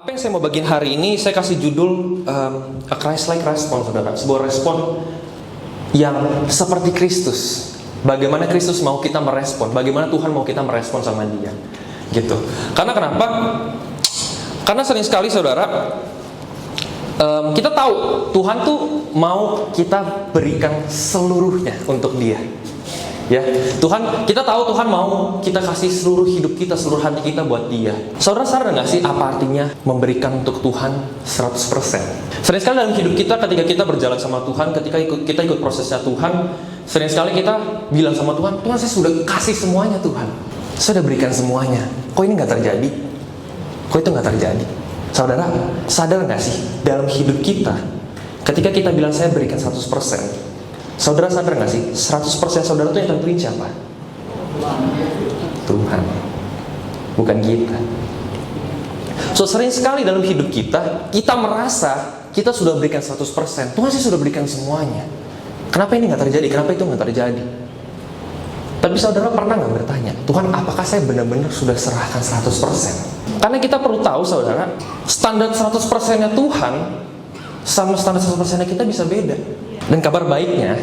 Apa yang saya mau bagiin hari ini, saya kasih judul A Christ-like Response, saudara. Sebuah respon yang seperti Kristus. Bagaimana Kristus mau kita merespon, bagaimana Tuhan mau kita merespon sama Dia, gitu. Karena kenapa? Karena sering sekali, saudara, kita tahu Tuhan tuh mau kita berikan seluruhnya untuk Dia. Ya, kita tahu Tuhan mau kita kasih seluruh hidup kita, seluruh hati kita buat Dia. Saudara sadar nggak sih apa artinya memberikan untuk Tuhan 100%? Sering sekali dalam hidup kita ketika kita berjalan sama Tuhan, ketika kita ikut prosesnya Tuhan, sering sekali kita bilang sama Tuhan, Tuhan saya sudah kasih semuanya Tuhan. Saya sudah berikan semuanya. Kok ini nggak terjadi? Kok itu nggak terjadi? Saudara, sadar nggak sih dalam hidup kita, ketika kita bilang saya berikan 100%, saudara sadar nggak sih 100% saudara itu yang tentuin siapa? Tuhan, bukan kita. So sering sekali dalam hidup kita merasa kita sudah berikan 100%. Tuhan sih sudah berikan semuanya. Kenapa ini nggak terjadi? Kenapa itu nggak terjadi? Tapi saudara pernah nggak bertanya, Tuhan apakah saya benar-benar sudah serahkan 100%? Karena kita perlu tahu saudara, standar 100%-nya Tuhan sama standar 100%-nya kita bisa beda. Dan kabar baiknya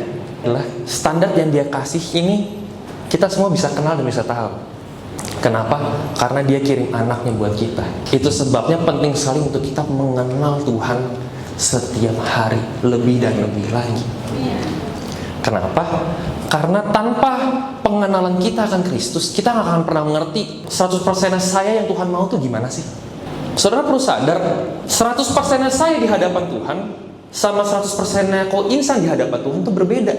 adalah standar yang Dia kasih ini kita semua bisa kenal dan bisa tahu. Kenapa? Karena Dia kirim anaknya buat kita. Itu sebabnya penting sekali untuk kita mengenal Tuhan setiap hari lebih dan lebih lagi. Kenapa? Karena tanpa pengenalan kita akan Kristus, kita nggak akan pernah mengerti 100%-nya saya yang Tuhan mau tuh gimana sih. Saudara perlu sadar, 100%-nya saya di hadapan Tuhan sama 100%-nya kau insan di hadapan Tuhan itu berbeda.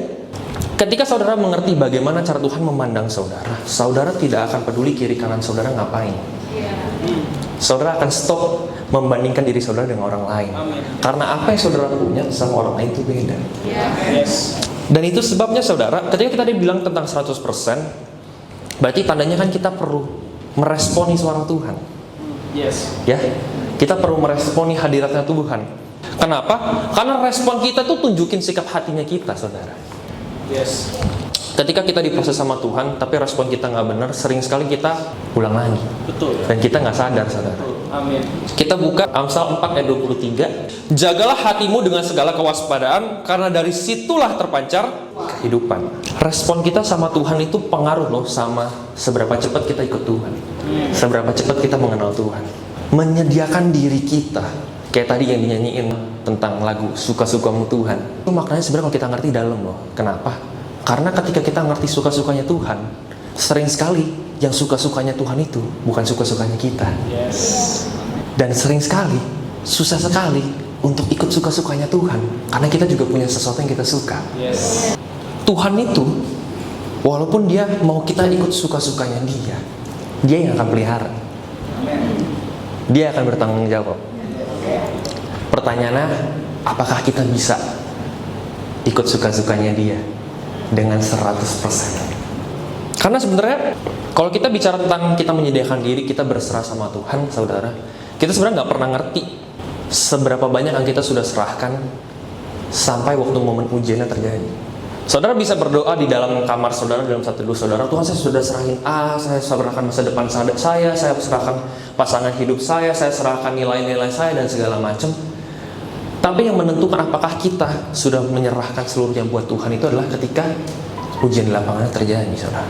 Ketika saudara mengerti bagaimana cara Tuhan memandang saudara, saudara tidak akan peduli kiri kanan saudara ngapain. Saudara akan stop membandingkan diri saudara dengan orang lain. Karena apa yang saudara punya sama orang lain itu beda. Dan itu sebabnya saudara, ketika kita bilang tentang 100%, berarti tandanya kan kita perlu meresponi suara Tuhan. Ya, kita perlu meresponi hadiratnya Tuhan. Kenapa? Karena respon kita tuh tunjukin sikap hatinya kita, saudara. Ketika kita diproses sama Tuhan, tapi respon kita nggak benar, sering sekali kita ulang lagi. Betul. Dan kita nggak sadar, saudara. Amin. Kita buka Amsal 4 ayat 23. Jagalah hatimu dengan segala kewaspadaan, karena dari situlah terpancar kehidupan. Respon kita sama Tuhan itu pengaruh loh sama seberapa cepat kita ikut Tuhan. Seberapa cepat kita mengenal Tuhan. Menyediakan diri kita. Kayak tadi yang dinyanyiin tentang lagu Suka-sukamu Tuhan. Itu maknanya sebenarnya kalau kita ngerti dalam loh. Kenapa? Karena ketika kita ngerti suka-sukanya Tuhan, sering sekali yang suka-sukanya Tuhan itu bukan suka-sukanya kita. Dan sering sekali, susah sekali untuk ikut suka-sukanya Tuhan. Karena kita juga punya sesuatu yang kita suka. Tuhan itu, walaupun Dia mau kita ikut suka-sukanya Dia yang akan pelihara. Dia akan bertanggung jawab. Pertanyaannya, apakah kita bisa ikut suka-sukanya Dia dengan 100%? Karena sebenarnya kalau kita bicara tentang kita menyediakan diri, kita berserah sama Tuhan, saudara, kita sebenarnya nggak pernah ngerti seberapa banyak yang kita sudah serahkan sampai waktu momen ujiannya terjadi. Saudara bisa berdoa di dalam kamar saudara, dalam satu teduh saudara, Tuhan saya sudah serahin saya serahkan masa depan saya serahkan pasangan hidup saya serahkan nilai-nilai saya dan segala macam. Tapi yang menentukan apakah kita sudah menyerahkan seluruhnya buat Tuhan itu adalah ketika ujian di lapangan terjadi, saudara.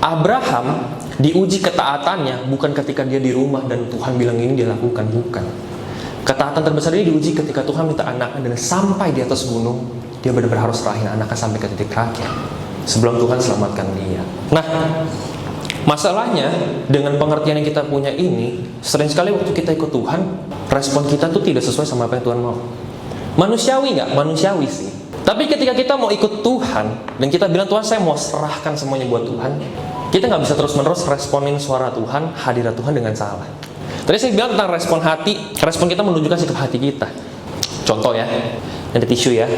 Abraham diuji ketaatannya bukan ketika dia di rumah dan Tuhan bilang ini dia lakukan, bukan. Ketaatan terbesar dia diuji ketika Tuhan minta anaknya dan sampai di atas gunung dia benar-benar harus serahin anaknya sampai ke titik terakhir sebelum Tuhan selamatkan dia. Nah, masalahnya dengan pengertian yang kita punya ini, sering sekali waktu kita ikut Tuhan, respon kita tuh tidak sesuai sama apa yang Tuhan mau. Manusiawi nggak? Manusiawi sih. Tapi ketika kita mau ikut Tuhan dan kita bilang Tuhan saya mau serahkan semuanya buat Tuhan, kita nggak bisa terus-menerus responin suara Tuhan, hadirat Tuhan dengan salah. Tadi saya bilang tentang respon hati, respon kita menunjukkan sikap hati kita. Contoh ya, ada tisu ya.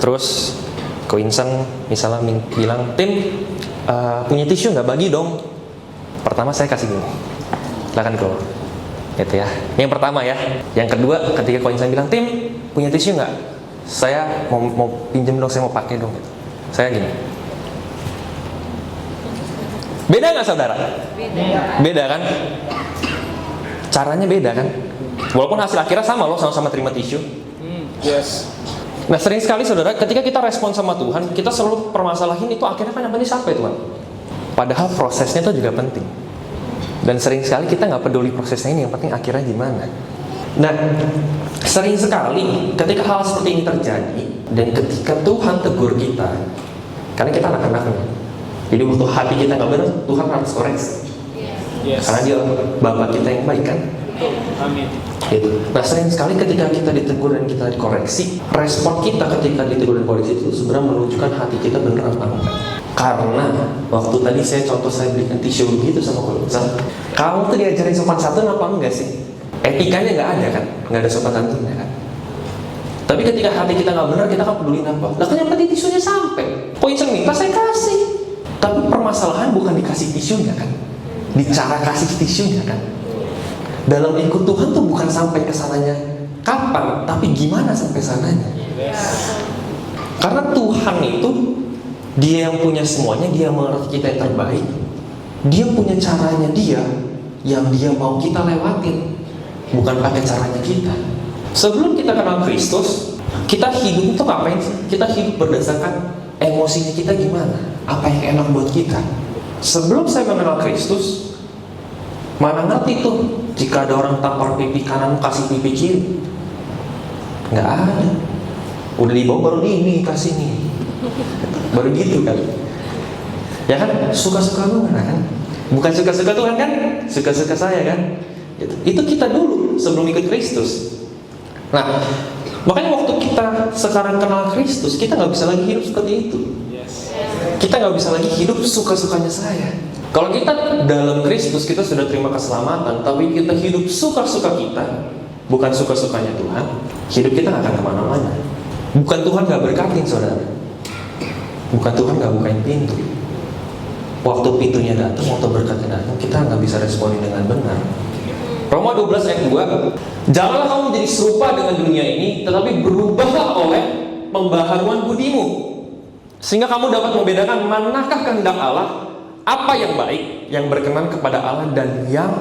Terus Ko Insan misalnya bilang, Tim punya tisu nggak, bagi dong. Pertama saya kasih gini, silakan Ko, gitu ya. Yang pertama ya. Yang kedua ketika Ko Insan bilang, Tim punya tisu nggak, saya mau pinjam dong, saya mau pakai dong, gitu. Saya gini. Beda nggak saudara? Beda kan? Caranya beda kan? Walaupun hasil akhirnya sama loh, sama-sama terima tisu. Yes. Nah sering sekali saudara, ketika kita respon sama Tuhan, kita selalu permasalahin itu akhirnya kan yang penting sampai Tuhan. Padahal prosesnya itu juga penting. Dan sering sekali kita nggak peduli prosesnya ini, yang penting akhirnya gimana. Nah, sering sekali ketika hal seperti ini terjadi, dan ketika Tuhan tegur kita, karena kita anak-anaknya, jadi waktu hati kita nggak benar, Tuhan harus koreksi. Yes. Karena dia Bapa kita yang baik kan. Amin. Gitu. Nah sering sekali ketika kita ditegur dan kita dikoreksi, respon kita ketika ditegur dan koreksi itu sebenarnya menunjukkan hati kita benar apa enggak. Karena waktu tadi saya belikan tisu begitu sama Kolonsa, kamu tuh diajarin sopan santun apa enggak sih? Etikanya nggak ada kan, nggak ada sopan santunnya kan. Tapi ketika hati kita nggak benar, kita kan pedulin apa? Lah kan yang penting tisunya sampai. Poin minta saya kasih. Tapi permasalahan bukan dikasih tisunya kan, di cara kasih tisunya kan. Dalam ikut Tuhan tuh bukan sampai ke sananya kapan, tapi gimana sampai sananya. Karena Tuhan itu Dia yang punya semuanya, Dia mengerti kita yang terbaik. Dia punya caranya Dia yang Dia mau kita lewatin, bukan pakai caranya kita. Sebelum kita kenal Kristus, kita hidup itu ngapain sih? Kita hidup berdasarkan emosinya kita gimana, apa yang enak buat kita. Sebelum saya mengenal Kristus, mana ngerti tuh jika ada orang tampar pipi kanan kasih pipi kiri? Nggak ada. Udah dibawa baru ini kasih nih, baru gitu kan. Ya kan, suka-suka lu kan? Bukan suka-suka Tuhan kan? Suka-suka saya kan? Gitu. Itu kita dulu sebelum ikut Kristus. Nah, makanya waktu kita sekarang kenal Kristus, kita nggak bisa lagi hidup seperti itu. Kita nggak bisa lagi hidup suka-sukanya saya. Kalau kita dalam Kristus, kita sudah terima keselamatan, tapi kita hidup suka-suka kita, bukan suka-sukanya Tuhan, hidup kita nggak akan kemana-mana. Bukan Tuhan nggak berkatin saudara, bukan Tuhan nggak bukain pintu. Waktu pintunya datang, waktu berkatnya datang, kita nggak bisa responin dengan benar. Roma 12 ayat 2, janganlah kamu menjadi serupa dengan dunia ini, tetapi berubahlah oleh pembaharuan budimu, sehingga kamu dapat membedakan manakah kehendak Allah, apa yang baik, yang berkenan kepada Allah, dan yang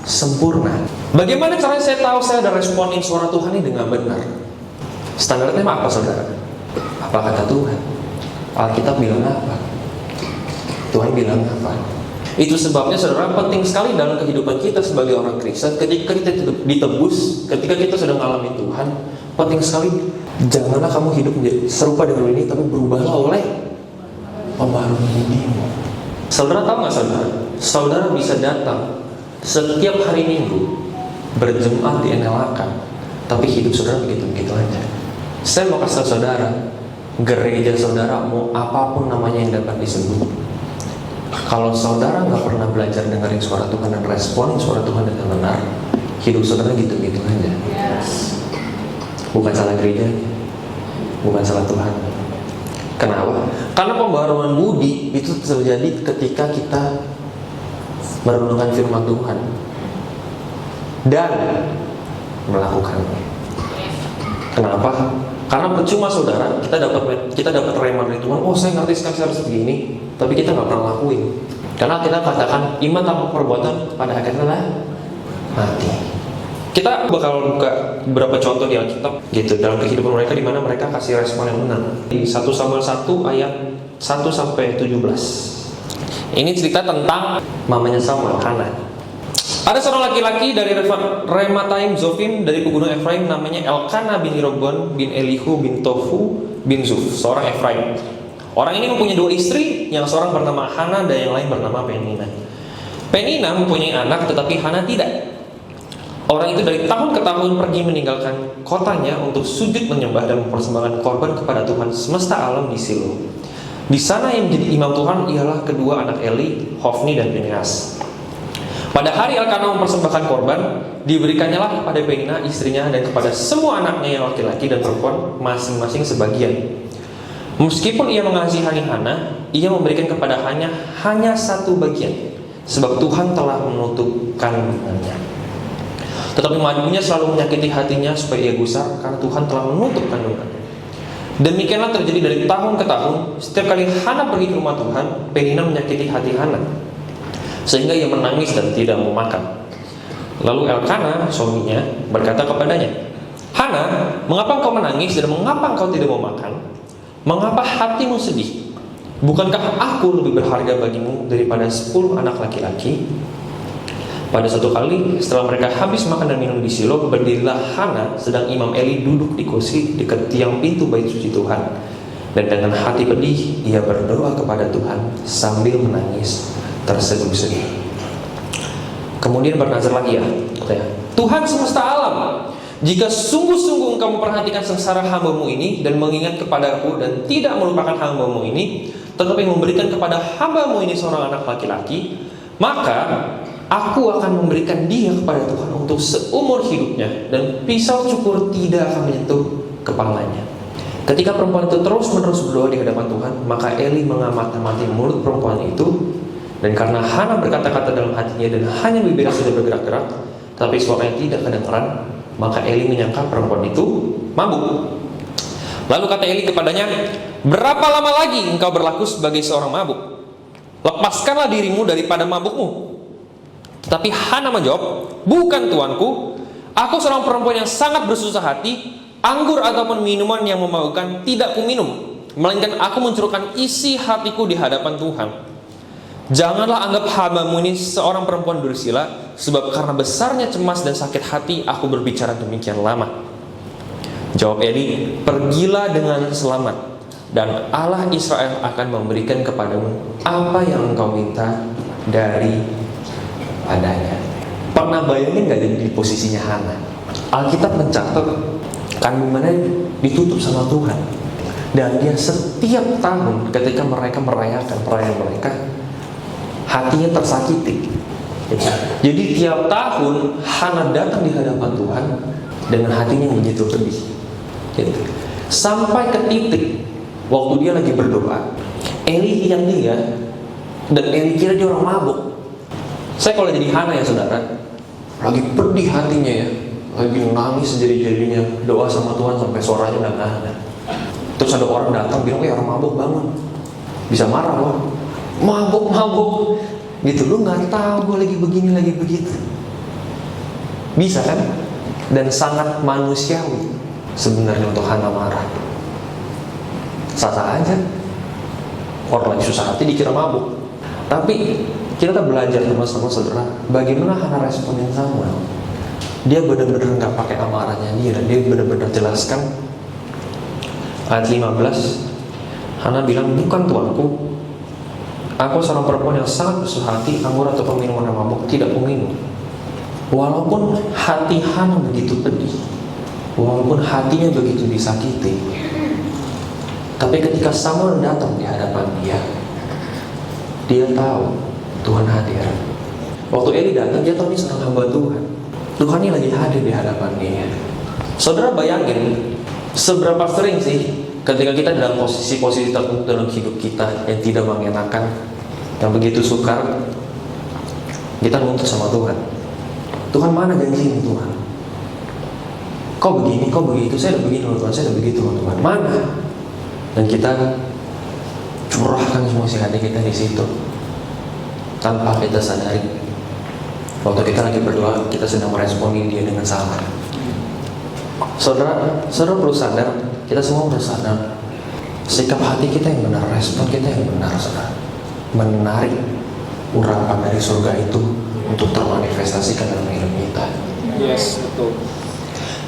sempurna. Bagaimana caranya saya tahu saya ada responin suara Tuhan ini dengan benar? Standarnya apa saudara? Apa kata Tuhan? Alkitab bilang apa? Tuhan bilang apa? Itu sebabnya saudara, penting sekali dalam kehidupan kita sebagai orang Kristen, ketika kita ditebus, ketika kita sudah mengalami Tuhan, penting sekali janganlah kamu hidup menjadi serupa dengan ini, tapi berubahlah oleh pembaharuan budimu. Saudara tahu nggak saudara? Saudara bisa datang setiap hari Minggu berjemaat di NLAK, tapi hidup saudara begitu-begitu aja. Saya mau kasih saudara, gereja saudara mau apapun namanya yang dapat disebut, kalau saudara nggak pernah belajar dengerin suara Tuhan dan responin suara Tuhan dengan benar, hidup saudara gitu-gitu aja. Bukan salah gereja, bukan salah Tuhan. Kenapa? Karena pembaharuan budi itu terjadi ketika kita merenungkan firman Tuhan dan melakukannya. Kenapa? Karena percuma saudara, kita dapat rema dari Tuhan. Oh, saya ngerti sekali harus begini, tapi kita nggak pernah lakuin. Karena kita katakan iman tanpa perbuatan pada akhirnya adalah mati. Kita bakal buka beberapa contoh di Alkitab gitu dalam kehidupan mereka, di mana mereka kasih respon yang benar. Di 1 Samuel 1 ayat 1 sampai 17. Ini cerita tentang mamanya Samuel, Hana. Ada seorang laki-laki dari Remataim Zofim dari pegunung Efraim, namanya Elkana bin Rogon bin Elihu bin Tofu bin Zuf, seorang Efraim. Orang ini mempunyai 2 istri, yang seorang bernama Hana dan yang lain bernama Penina. Penina mempunyai anak, tetapi Hana tidak. Orang itu dari tahun ke tahun pergi meninggalkan kotanya untuk sujud menyembah dan mempersembahkan korban kepada Tuhan semesta alam di Silo. Di sana yang menjadi imam Tuhan ialah kedua anak Eli, Hofni dan Pinehas. Pada hari Elkana mempersembahkan korban, diberikannya lah kepada Penina istrinya dan kepada semua anaknya yang laki-laki dan perempuan masing-masing sebagian. Meskipun ia mengasihani Hana, ia memberikan kepada hanya 1 bagian, sebab Tuhan telah menutup kandungannya. Tetapi madunya selalu menyakiti hatinya supaya ia gusar, karena Tuhan telah menutup kandungannya. Demikianlah terjadi dari tahun ke tahun. Setiap kali Hana pergi ke rumah Tuhan, Penina menyakiti hati Hana, sehingga ia menangis dan tidak mau makan. Lalu Elkana, suaminya, berkata kepadanya, Hana, mengapa engkau menangis dan mengapa engkau tidak mau makan? Mengapa hatimu sedih? Bukankah aku lebih berharga bagimu daripada 10 anak laki-laki? Pada suatu kali, setelah mereka habis makan dan minum di Silo, berdirilah Hana, sedang Imam Eli duduk di kursi dekat tiang pintu bait suci Tuhan. Dan dengan hati pedih, ia berdoa kepada Tuhan sambil menangis terseduh-seduh. Kemudian bernazar lagi ya, katanya, Tuhan semesta alam, jika sungguh-sungguh engkau memperhatikan sengsara hamba-Mu ini dan mengingat kepadaku dan tidak melupakan hamba-Mu ini, tetapi memberikan kepada hamba-Mu ini seorang anak laki-laki, maka aku akan memberikan dia kepada Tuhan untuk seumur hidupnya, dan pisau cukur tidak akan menyentuh kepalanya. Ketika perempuan itu terus-menerus berdoa di hadapan Tuhan, maka Eli mengamati mulut perempuan itu, dan karena Hana berkata-kata dalam hatinya dan hanya bibirnya sudah bergerak-gerak, tapi suaranya tidak kedengaran, maka Eli menyangka perempuan itu mabuk. Lalu kata Eli kepadanya, berapa lama lagi engkau berlaku sebagai seorang mabuk? Lepaskanlah dirimu daripada mabukmu. Tetapi Hana menjawab, bukan tuanku, aku seorang perempuan yang sangat bersusah hati, anggur ataupun minuman yang memabukkan tidak kuminum, melainkan aku mencurahkan isi hatiku di hadapan Tuhan. Janganlah anggap hamba-Mu ini seorang perempuan dursila, sebab karena besarnya cemas dan sakit hati aku berbicara demikian lama. Jawab Eli, pergilah dengan selamat, dan Allah Israel akan memberikan kepadamu apa yang engkau minta dari padanya. Pernah bayangin gak di posisinya Hana? Alkitab mencatat kandungannya ditutup sama Tuhan, dan dia setiap tahun ketika mereka merayakan perayaan mereka, hatinya tersakiti. Jadi tiap tahun Hana datang di hadapan Tuhan dengan hatinya begitu pedih. Sampai ke titik waktu dia lagi berdoa, Eli lihat dia, dan Eli kira dia orang mabuk. Saya kalau jadi Hana ya saudara, lagi pedih hatinya ya, lagi nangis sejadi-jadinya, doa sama Tuhan sampai suaranya udah nggak ada. Terus ada orang datang bilang, orang mabuk bangun. Bisa marah loh. Mabuk gitu, lu nggak tahu gue lagi begini lagi begitu, bisa kan? Dan sangat manusiawi sebenarnya untuk Hana marah. Sasa aja, orang lagi susah hati dikira mabuk. Tapi kita belajar sama-sama saudara, bagaimana Hana responin Samuel. Dia benar-benar nggak pakai amarahnya dia benar-benar jelaskan. Ayat 15, Hana bilang, bukan tuanku, aku seorang perempuan yang sangat bersusah hati, anggur atau minuman yang mabuk tidak kuminum. Walaupun hati Hana begitu pedih, walaupun hatinya begitu disakiti, tapi ketika Samuel datang di hadapan dia tahu Tuhan hadir. Waktu Eli datang, dia tahu ini seorang hamba Tuhan. Tuhan ini lagi hadir di hadapan dia. Saudara bayangin, seberapa sering sih ketika kita dalam posisi-posisi tertentu dalam hidup kita yang tidak mengenakan, yang begitu sukar, kita nuntut sama Tuhan. Tuhan, mana janji ini Tuhan? Kau begini, kau begitu, saya udah begini loh Tuhan, saya udah begitu loh Tuhan. Mana? Dan kita curahkan semua isi hati kita di situ, tanpa kita sadari. Waktu kita lagi berdoa, kita sedang meresponi dia dengan salah. Saudara perlu sadar, kita semua harus sadar, sikap hati kita yang benar, respon kita yang benar, saudara, menarik urapan dari surga itu untuk termanifestasikan dalam hidup kita. Yes, betul.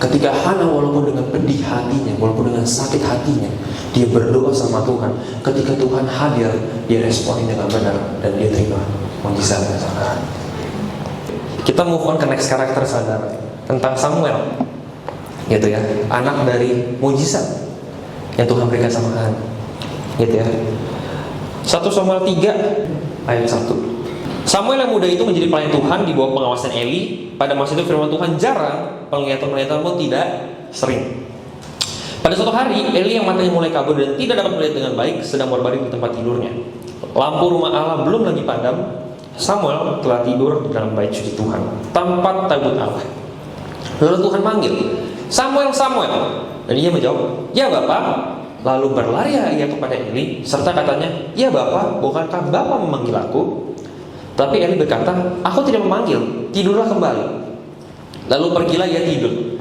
Ketika Hana walaupun dengan pedih hatinya, walaupun dengan sakit hatinya, dia berdoa sama Tuhan. Ketika Tuhan hadir, dia responin dengan benar dan dia terima mujizatnya, saudara. Kita move on ke next karakter, saudara, tentang Samuel, gitu ya, anak dari mujizat yang Tuhan berikan sama Hana, gitu ya. 1 Samuel 3 ayat 1. Samuel yang muda itu menjadi pelayan Tuhan di bawah pengawasan Eli. Pada masa itu firman Tuhan jarang, penglihatan-penglihatan pun tidak sering. Pada suatu hari, Eli yang matanya mulai kabur dan tidak dapat melihat dengan baik sedang berbaring di tempat tidurnya. Lampu rumah Allah belum lagi padam. Samuel telah tidur di dalam bait suci Tuhan, tempat tabut Allah. Lalu Tuhan manggil, Samuel, Samuel. Dan ia menjawab, ya Bapa. Lalu berlari ia kepada Eli, serta katanya, ya Bapa, bukankah Bapa memanggil aku? Tapi Eli berkata, aku tidak memanggil, tidurlah kembali. Lalu pergilah ia tidur.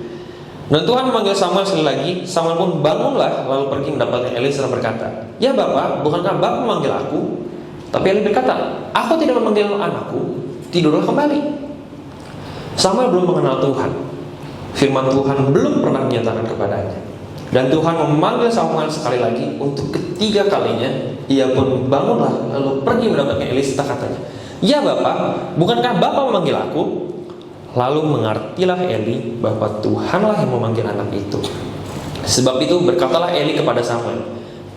Dan Tuhan memanggil Samuel sekali lagi. Samuel pun bangunlah, lalu pergi mendapatkan Eli serta berkata, "Ya Bapak, bukankah Bapak memanggil aku?" Tapi Eli berkata, "Aku tidak memanggil anakku, tidurlah kembali." Samuel belum mengenal Tuhan. Firman Tuhan belum pernah dinyatakan kepadanya. Dan Tuhan memanggil Samuel sekali lagi untuk ketiga kalinya. Ia pun bangunlah, lalu pergi mendapatkan Eli serta katanya, "Ya Bapak, bukankah Bapak memanggil aku?" Lalu mengertilah Eli bahwa Tuhanlah yang memanggil anak itu. Sebab itu berkatalah Eli kepada Samuel,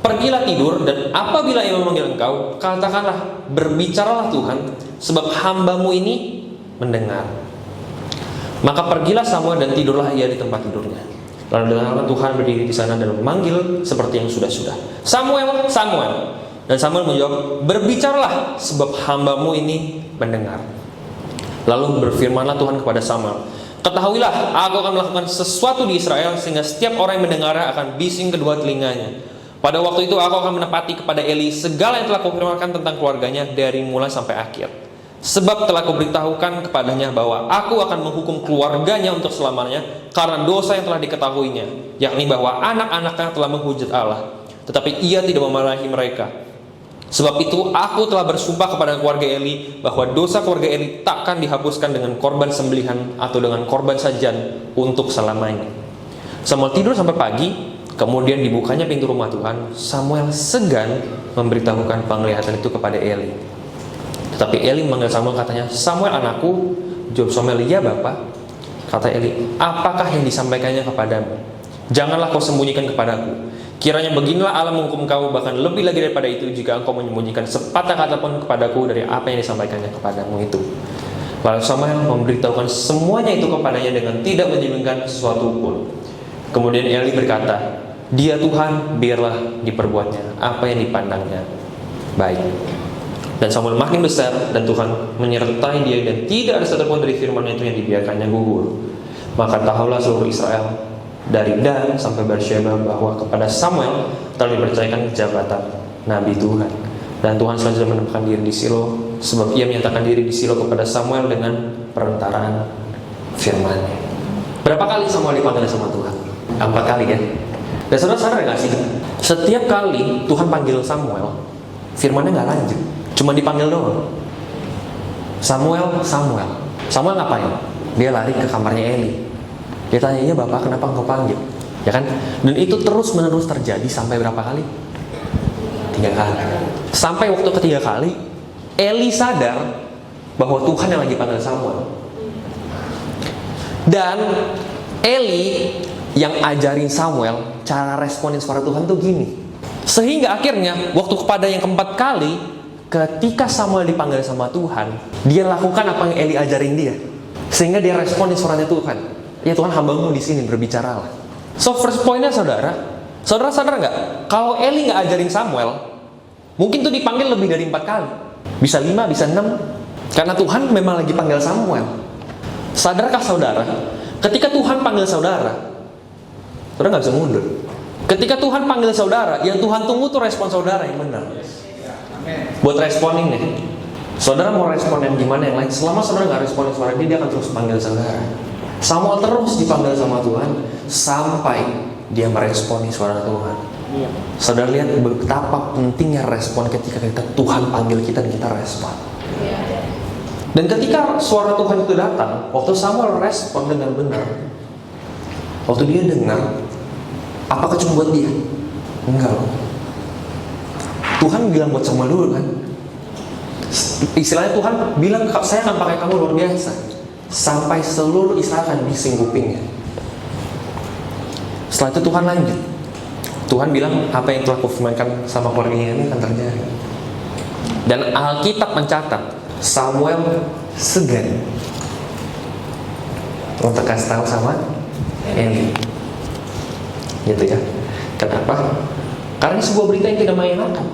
"Pergilah tidur, dan apabila ia memanggil engkau, katakanlah, berbicaralah Tuhan, sebab hamba-Mu ini mendengar." Maka pergilah Samuel dan tidurlah ia di tempat tidurnya. Lalu dengarlah Tuhan berdiri di sana dan memanggil seperti yang sudah-sudah, "Samuel, Samuel." Dan Samuel menjawab, "Berbicaralah, sebab hamba-Mu ini mendengar." Lalu berfirmanlah Tuhan kepada Samuel, "Ketahuilah, aku akan melakukan sesuatu di Israel, sehingga setiap orang yang mendengarnya akan bising kedua telinganya. Pada waktu itu aku akan menepati kepada Eli segala yang telah kufirmankan tentang keluarganya dari mulai sampai akhir. Sebab telah kuberitahukan kepadanya bahwa aku akan menghukum keluarganya untuk selamanya karena dosa yang telah diketahuinya, yakni bahwa anak-anaknya telah menghujat Allah, tetapi ia tidak memarahi mereka. Sebab itu aku telah bersumpah kepada keluarga Eli bahwa dosa keluarga Eli takkan dihapuskan dengan korban sembelihan atau dengan korban sajian untuk selamanya." Samuel tidur sampai pagi. Kemudian dibukanya pintu rumah Tuhan. Samuel segan memberitahukan penglihatan itu kepada Eli. Tetapi Eli memanggil Samuel, katanya, "Samuel anakku." Jawab Samuel, "Ya Bapak." Kata Eli, "Apakah yang disampaikannya kepadamu? Janganlah kau sembunyikan kepadaku. Kiranya beginilah Allah menghukum kau, bahkan lebih lagi daripada itu, jika engkau menyembunyikan sepatah kata pun kepadaku dari apa yang disampaikannya kepadamu itu." Lalu Samuel memberitahukan semuanya itu kepadanya dengan tidak menyembunyikan sesuatu pun. Kemudian Eli berkata, "Dia Tuhan, biarlah diperbuatnya apa yang dipandangnya baik." Dan Samuel makin besar, dan Tuhan menyertai dia, dan tidak ada satupun dari firman itu yang dibiarkannya gugur. Maka tahulah seluruh Israel dari Dan sampai Beersheba bahwa kepada Samuel telah dipercayakan jabatan Nabi Tuhan. Dan Tuhan selanjutnya menempatkan diri di Silo, sebab ia menyatakan diri di Silo kepada Samuel dengan perantaraan firman-Nya. Berapa kali Samuel dipanggil sama Tuhan? 4 kali kan? Dan saudara sadar gak sih? Setiap kali Tuhan panggil Samuel, firman-Nya gak lanjut, cuma dipanggil doang. Samuel, Samuel. Samuel ngapain? Dia lari ke kamarnya Eli. Dia tanya, "Ya Bapak, kenapa engkau panggil?" Ya kan? Dan itu terus menerus terjadi sampai berapa kali? 3 kali. Sampai waktu ketiga kali, Eli sadar bahwa Tuhan yang lagi panggil Samuel. Dan Eli yang ajarin Samuel cara responin suara Tuhan tuh gini. Sehingga akhirnya waktu kepada yang keempat kali, ketika Samuel dipanggil sama Tuhan, dia lakukan apa yang Eli ajarin dia. Sehingga dia responin suaranya Tuhan. "Ya Tuhan, hamba-Mu di sini, berbicaralah." So first pointnya saudara sadar nggak? Kalau Eli nggak ajarin Samuel, mungkin tuh dipanggil lebih dari 4 kali, bisa 5, bisa 6, karena Tuhan memang lagi panggil Samuel. Sadarkah saudara? Ketika Tuhan panggil saudara nggak bisa mundur. Ketika Tuhan panggil saudara, yang Tuhan tunggu tuh respon saudara yang benar. Buat responing nih, saudara mau respon yang gimana yang lain, selama saudara nggak responin suara dia akan terus panggil saudara. Samuel terus dipanggil sama Tuhan sampai dia meresponi suara Tuhan. Saudara lihat betapa pentingnya respon ketika Tuhan panggil kita dan kita respon. Dan ketika suara Tuhan itu datang, waktu Samuel respon dengan benar, waktu dia dengar, apakah cuma buat dia? Enggak loh. Tuhan bilang buat Samuel dulu kan. Istilahnya Tuhan bilang, "Saya akan pakai kamu luar biasa." Sampai seluruh Israel akan bising kupingnya. Setelah itu Tuhan lanjut. Tuhan bilang, apa yang telah kufirmankan sama keluarganya ini akan terjadi. Dan Alkitab mencatat, Samuel segan untuk kasih tahu sama Eli. Gitu ya. Kenapa? Karena ini sebuah berita yang tidak menyenangkan.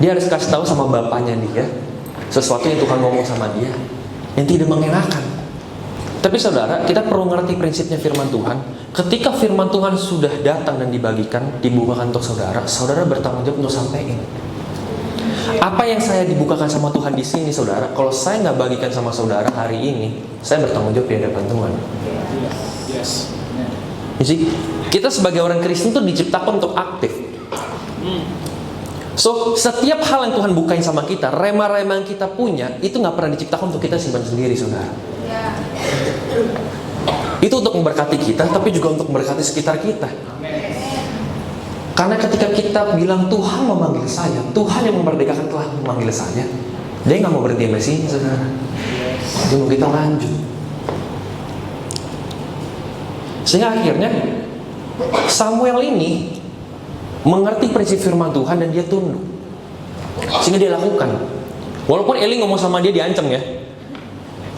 Dia harus kasih tahu sama bapaknya dia sesuatu yang Tuhan ngomong sama dia yang tidak mengenakan. Tapi saudara, kita perlu ngerti prinsipnya firman Tuhan. Ketika firman Tuhan sudah datang dan dibagikan, dibukakan untuk saudara, saudara bertanggung jawab untuk sampaikan. Apa yang saya dibukakan sama Tuhan di sini, saudara, kalau saya nggak bagikan sama saudara hari ini, saya bertanggung jawab di hadapan Tuhan. Yes. Jadi, kita sebagai orang Kristen tuh diciptakan untuk aktif. So, setiap hal yang Tuhan bukain sama kita, rema-rema yang kita punya, itu nggak pernah diciptakan untuk kita simpan sendiri, saudara. Itu untuk memberkati kita, tapi juga untuk memberkati sekitar kita. Karena ketika kita bilang Tuhan memanggil saya, Tuhan yang memerdekakan telah memanggil saya, dia nggak mau berhenti sampai sini, saudara. Dia mau kita lanjut. Sehingga akhirnya Samuel ini mengerti prinsip firman Tuhan dan dia tunduk. Sehingga dia lakukan. Walaupun Eli ngomong sama dia diancam ya,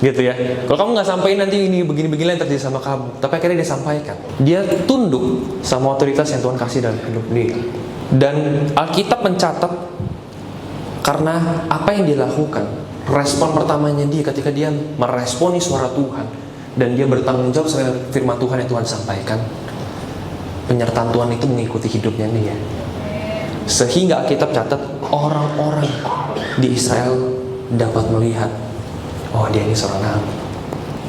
gitu ya. Kalau kamu nggak sampaikan nanti ini begini-begini yang terjadi sama kamu. Tapi akhirnya dia sampaikan. Dia tunduk sama otoritas yang Tuhan kasih dalam hidup dia. Dan Alkitab mencatat karena apa yang dia lakukan, respon pertamanya dia ketika dia meresponi suara Tuhan dan dia bertanggung jawab sama firman Tuhan yang Tuhan sampaikan. Penyertaan Tuhan itu mengikuti hidupnya dia. Sehingga Alkitab catat orang-orang di Israel dapat melihat, oh dia ini seorang nabi.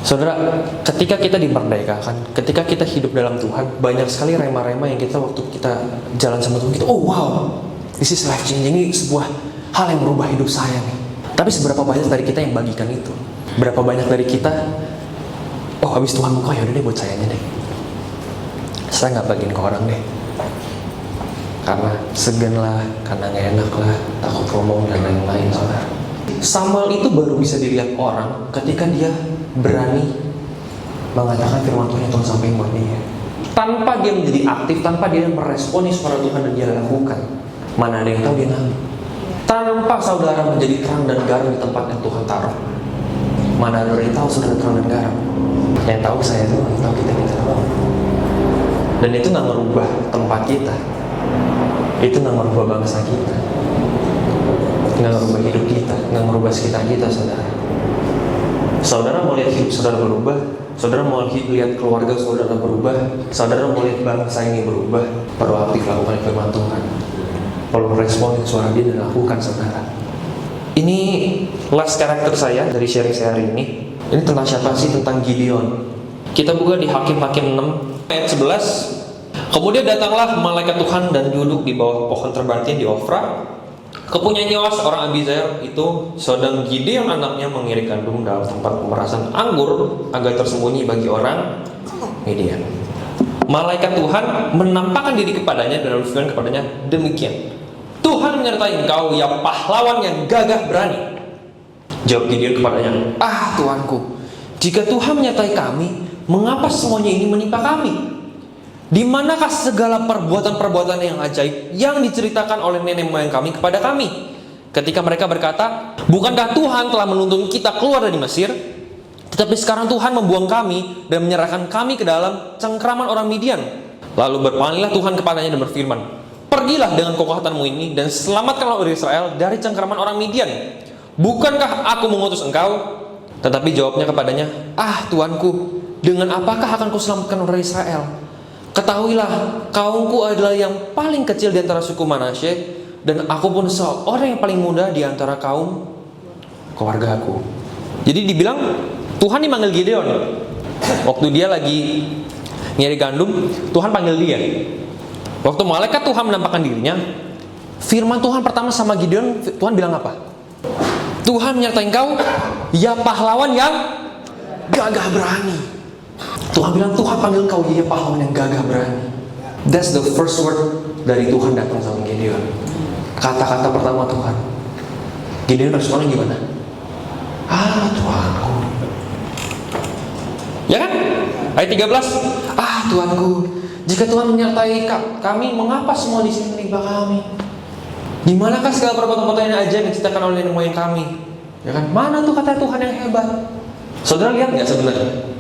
Saudara, ketika kita dimerdekakan, ketika kita hidup dalam Tuhan, banyak sekali rema-rema yang kita waktu kita jalan sama Tuhan, kita, oh wow, this is life changing, ini sebuah hal yang merubah hidup saya nih. Tapi seberapa banyak dari kita yang bagikan itu? Berapa banyak dari kita, oh habis Tuhan buka, yaudah deh buat saya aja deh. Saya nggak bagiin ke orang deh. Karena segan lah, karena nggak enak lah, takut ngomong dan lain-lain, saudara. Samuel itu baru bisa dilihat orang ketika dia berani mengatakan firman Tuhan yang Tuhan sampaikan buat dia. Tanpa dia menjadi aktif, tanpa dia meresponi suara Tuhan dan dia lakukan. Mana ada yang tahu dia nabi? Tanpa saudara menjadi terang dan garam di tempat yang Tuhan taruh. Mana ada yang tahu saudara terang dan garam? Yang tahu saya Tuhan, yang tahu kita doang. Dan itu nggak merubah tempat kita. Itu nggak merubah bangsa kita. Nggak merubah hidup kita, nggak merubah sekitar kita, saudara. Saudara mau lihat hidup saudara berubah, saudara mau lihat keluarga saudara berubah, saudara mau lihat bangsa ini berubah, perlu aktif lakukan firman Tuhan, perlu merespon suara dia dan lakukan, saudara. Ini last karakter saya dari sharing saya hari ini. Ini tentang siapa sih? Tentang Gideon. Kita buka di Hakim-Hakim 6 ayat 11. Kemudian datanglah malaikat Tuhan dan duduk di bawah pohon terbangkin di Ofra. Kepunyaan Yoas orang Abiezr itu sedang Gideon anaknya mengirik gandum dalam tempat pemerasan anggur agar tersembunyi bagi orang Midian. Malaikat Tuhan menampakkan diri kepadanya dan berfirman kepadanya demikian, Tuhan menyertai engkau ya pahlawan yang gagah berani. Jawab Gideon kepadanya, Tuanku, jika Tuhan menyertai kami, mengapa semuanya ini menimpa kami? Di manakah segala perbuatan-perbuatan yang ajaib yang diceritakan oleh nenek moyang kami kepada kami? Ketika mereka berkata, bukankah Tuhan telah menuntun kita keluar dari Mesir? Tetapi sekarang Tuhan membuang kami dan menyerahkan kami ke dalam cengkraman orang Midian. Lalu berpalinglah Tuhan kepadanya dan berfirman, pergilah dengan kekuatanmu ini dan selamatkanlah orang Israel dari cengkraman orang Midian. Bukankah aku mengutus engkau? Tetapi jawabnya kepadanya, Tuanku, dengan apakah akan kuselamatkan orang Israel? Ketahuilah, kaumku adalah yang paling kecil di antara suku Manasye, dan aku pun seorang yang paling muda di antara kaum keluargaku. Jadi dibilang, Tuhan dipanggil Gideon. Waktu dia lagi nyari gandum, Tuhan panggil dia. Waktu malaikat Tuhan menampakkan dirinya, firman Tuhan pertama sama Gideon, Tuhan bilang apa? Tuhan menyertai engkau, ya pahlawan yang gagah berani. Tuhan bilang, Tuhan panggil kau ya pahlawan yang gagah berani. That's the first word dari Tuhan datang sama Gideon. Kata-kata pertama Tuhan. Gideon responnya gimana? Tuanku. Ya kan? Ayat 13. Tuanku, jika Tuhan menyertai kami, mengapa semua di sini menimpa kami? Di manakah segala perbuatan-perbuatan yang ajaib yang diceritakan oleh nenek moyang kami? Ya kan? Mana tuh kata Tuhan yang hebat? Saudara lihat nggak sebenarnya?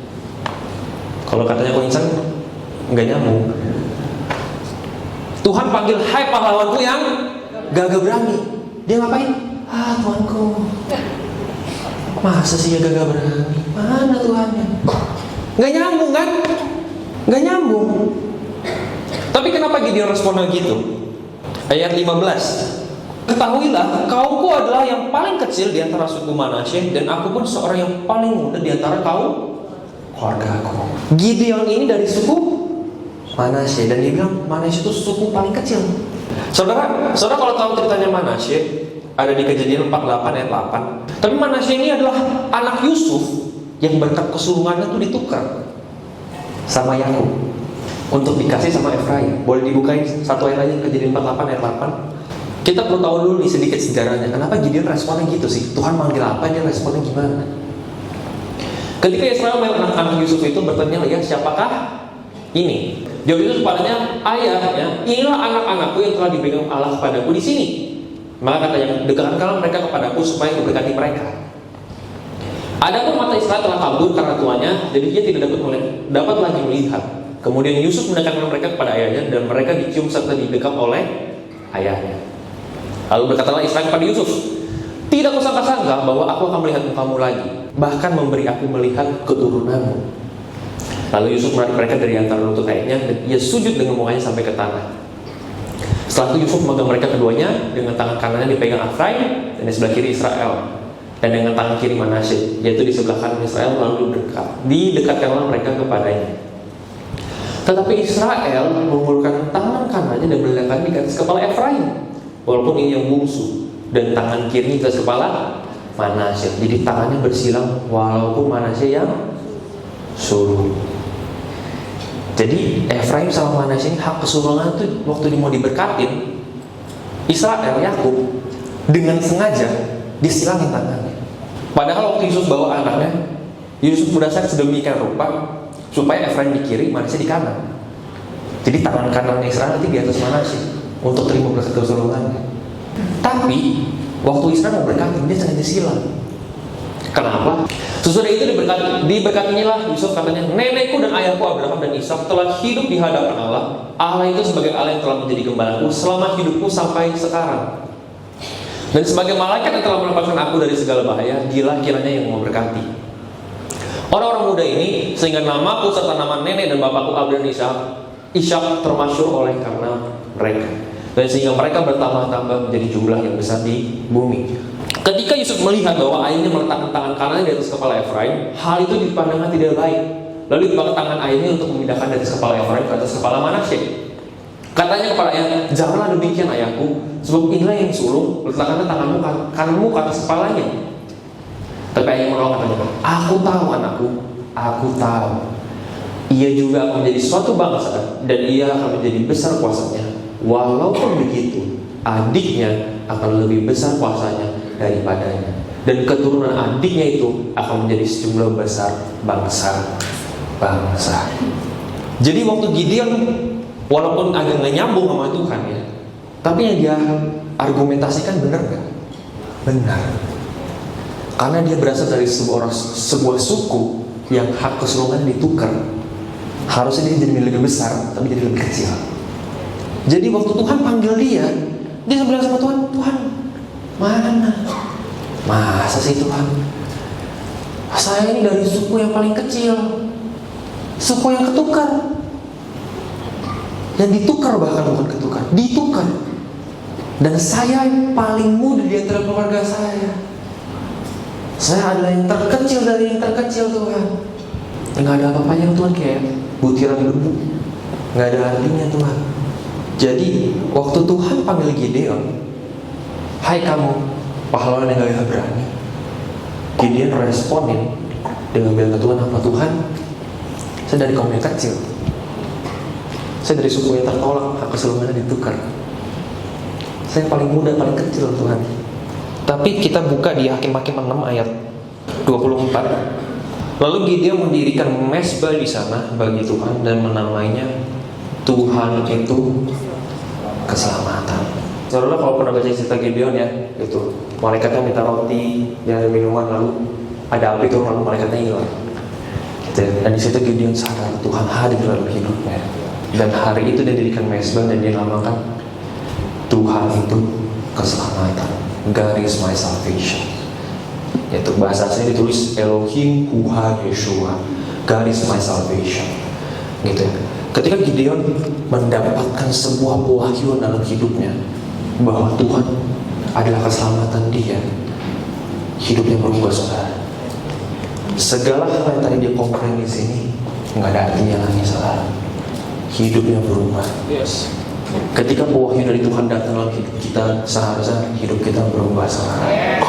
Kalau katanya Koinsan nggak nyambung. Tuhan panggil, hai pahlawanku yang gagah berani. Dia ngapain? Tuanku. Masa sih ya gagah berani? Mana Tuhannya? Nggak nyambung kan? Nggak nyambung. Tapi kenapa Gideon responnya gitu? Ayat 15. Ketahuilah, kaumku adalah yang paling kecil di antara suku Manasye, dan aku pun seorang yang paling muda di antara kaum keluargaku. Gideon ini dari suku Manasye, dan dia bilang Manasye itu suku paling kecil. Saudara kalau tahu ceritanya Manasye, ada di Kejadian 48 ayat 8. Tapi Manasye ini adalah anak Yusuf yang berkat kesulungannya itu ditukar sama Yakub untuk dikasih sama Efraim. Boleh dibukain satu ayat aja, Kejadian 48 ayat 8. Kita perlu tahu dulu nih sedikit sejarahnya. Kenapa Gideon responnya gitu sih? Tuhan manggil apa, dia responnya gimana? Ketika Israel melihat anak Yusuf itu bertanya, ya siapakah ini? Jawab Yusuf padanya, ayahnya, inilah anak-anakku yang telah diberikan Allah kepadaku di sini. Maka katanya, dekatkanlah mereka kepadaku supaya memberkati mereka. Adapun mata Israel telah kabur karena tuannya, jadi dia tidak dapat lagi melihat. Kemudian Yusuf mendekatkan mereka kepada ayahnya, dan mereka dicium serta dibekap oleh ayahnya. Lalu berkatalah Israel kepada Yusuf, tidak kusangka-sangka bahwa aku akan melihat mukamu lagi, bahkan memberi aku melihat keturunanmu. Lalu Yusuf menarik mereka dari antara lutut ayahnya, dan ia sujud dengan mukanya sampai ke tanah. Setelah itu Yusuf memegang mereka keduanya, dengan tangan kanannya dipegang Efraim, dan di sebelah kiri Israel, dan dengan tangan kiri Manasye, yaitu di sebelah kanan Israel, lalu didekatkanlah mereka kepadanya. Tetapi Israel mengulurkan tangan kanannya dan meletakkan di atas kepala Efraim, walaupun ini yang bungsu, dan tangan kirinya di atas kepala Manasye. Jadi tangannya bersilang walaupun Manasye yang sulung. Jadi Efraim sama Manasye ini hak kesulungan itu waktu dia mau diberkatin, Israel, Yakub dengan sengaja disilangin tangannya. Padahal waktu Yusuf bawa anaknya, Yusuf berdasar sedemikian rupa supaya Efraim di kiri, Manasye di kanan. Jadi tangan kanan Israel nanti di atas Manasye untuk terima berkat kesulungannya. Tapi waktu Israel mau berkatin, dia sengaja silang. Kenapa? Sesudah itu diberkatinya lah Yusuf, katanya, nenekku dan ayahku Abraham dan Ishak telah hidup di hadapan Allah. Allah itu sebagai Allah yang telah menjadi gembalaku selama hidupku sampai sekarang. Dan sebagai malaikat yang telah melepaskan aku dari segala bahaya, dialah kiranya yang memberkati orang-orang muda ini, sehingga namaku serta nama nenek dan bapakku Abraham dan Ishak termasyhur oleh karena mereka, dan sehingga mereka bertambah-tambah menjadi jumlah yang besar di bumi. Ketika Yusuf melihat bahwa ayahnya meletakkan tangan kanannya di atas kepala Efraim, hal itu dipandangnya tidak baik. Lalu dipakai tangan ayahnya untuk memindahkan dari atas kepala Efraim ke atas kepala Manasye. Katanya kepada ayahnya, janganlah demikian ayahku, sebab inilah yang sulung, letakkanlah tanganmu kananmu ke atas kepalanya. Tapi ayahnya menolak, katanya, aku tahu anakku, aku tahu. Ia juga akan menjadi suatu bangsa, dan ia akan menjadi besar kuasanya. Walaupun begitu, adiknya akan lebih besar kuasanya daripadanya, dan keturunan adiknya itu akan menjadi sejumlah besar bangsa. Jadi waktu Gideon, walaupun agak nggak nyambung sama Tuhan ya, tapi yang dia argumentasikan benar nggak? Benar. Karena dia berasal dari sebuah suku yang hak kesulungan ditukar. Harusnya dia jadi lebih besar, tapi jadi lebih kecil. Jadi waktu Tuhan panggil dia bilang sama Tuhan, Tuhan, mana? Masa sih Tuhan? Saya ini dari suku yang paling kecil, suku yang ketukar. Yang ditukar, bahkan bukan ketukar, ditukar. Dan saya yang paling muda di antara keluarga saya. Saya adalah yang terkecil dari yang terkecil, Tuhan. Nggak ada apa-apanya Tuhan, kayak butiran debu. Nggak ada artinya Tuhan. Jadi waktu Tuhan panggil Gideon, hai kamu pahlawan yang gak berani, Gideon responin dengan bilang ke Tuhan, apa Tuhan? Saya dari kaum yang kecil, saya dari suku yang tertolak, hak kesulungannya ditukar. Saya paling muda, paling kecil Tuhan. Tapi kita buka di Hakim-Hakim 6 ayat 24. Lalu Gideon mendirikan mezbah di sana bagi Tuhan dan menamainya Tuhan itu keselamatan. Saudara kalau pernah baca cerita Gideon ya, itu malaikatnya minta roti dan minuman, lalu ada api turun, lalu malaikatnya hilang. Dan di situ Gideon sadar Tuhan hadir dalam hidupnya. Dan hari itu dia dirikan mezbah dan dia namakan Tuhan itu keselamatan. God is my salvation. Yaitu bahasa aslinya ditulis Elohim Huha Yeshua. God is my salvation. Gitu ya. Ketika Gideon mendapatkan sebuah pewahyuan dalam hidupnya bahwa Tuhan adalah keselamatan dia, hidupnya berubah, saudara. Segala hal yang tadi dia komplain di sini nggak ada artinya lagi, saudara. Hidupnya berubah. Yes. Ketika pewahyu dari Tuhan datang dalam hidup kita, seharusnya hidup kita berubah, saudara.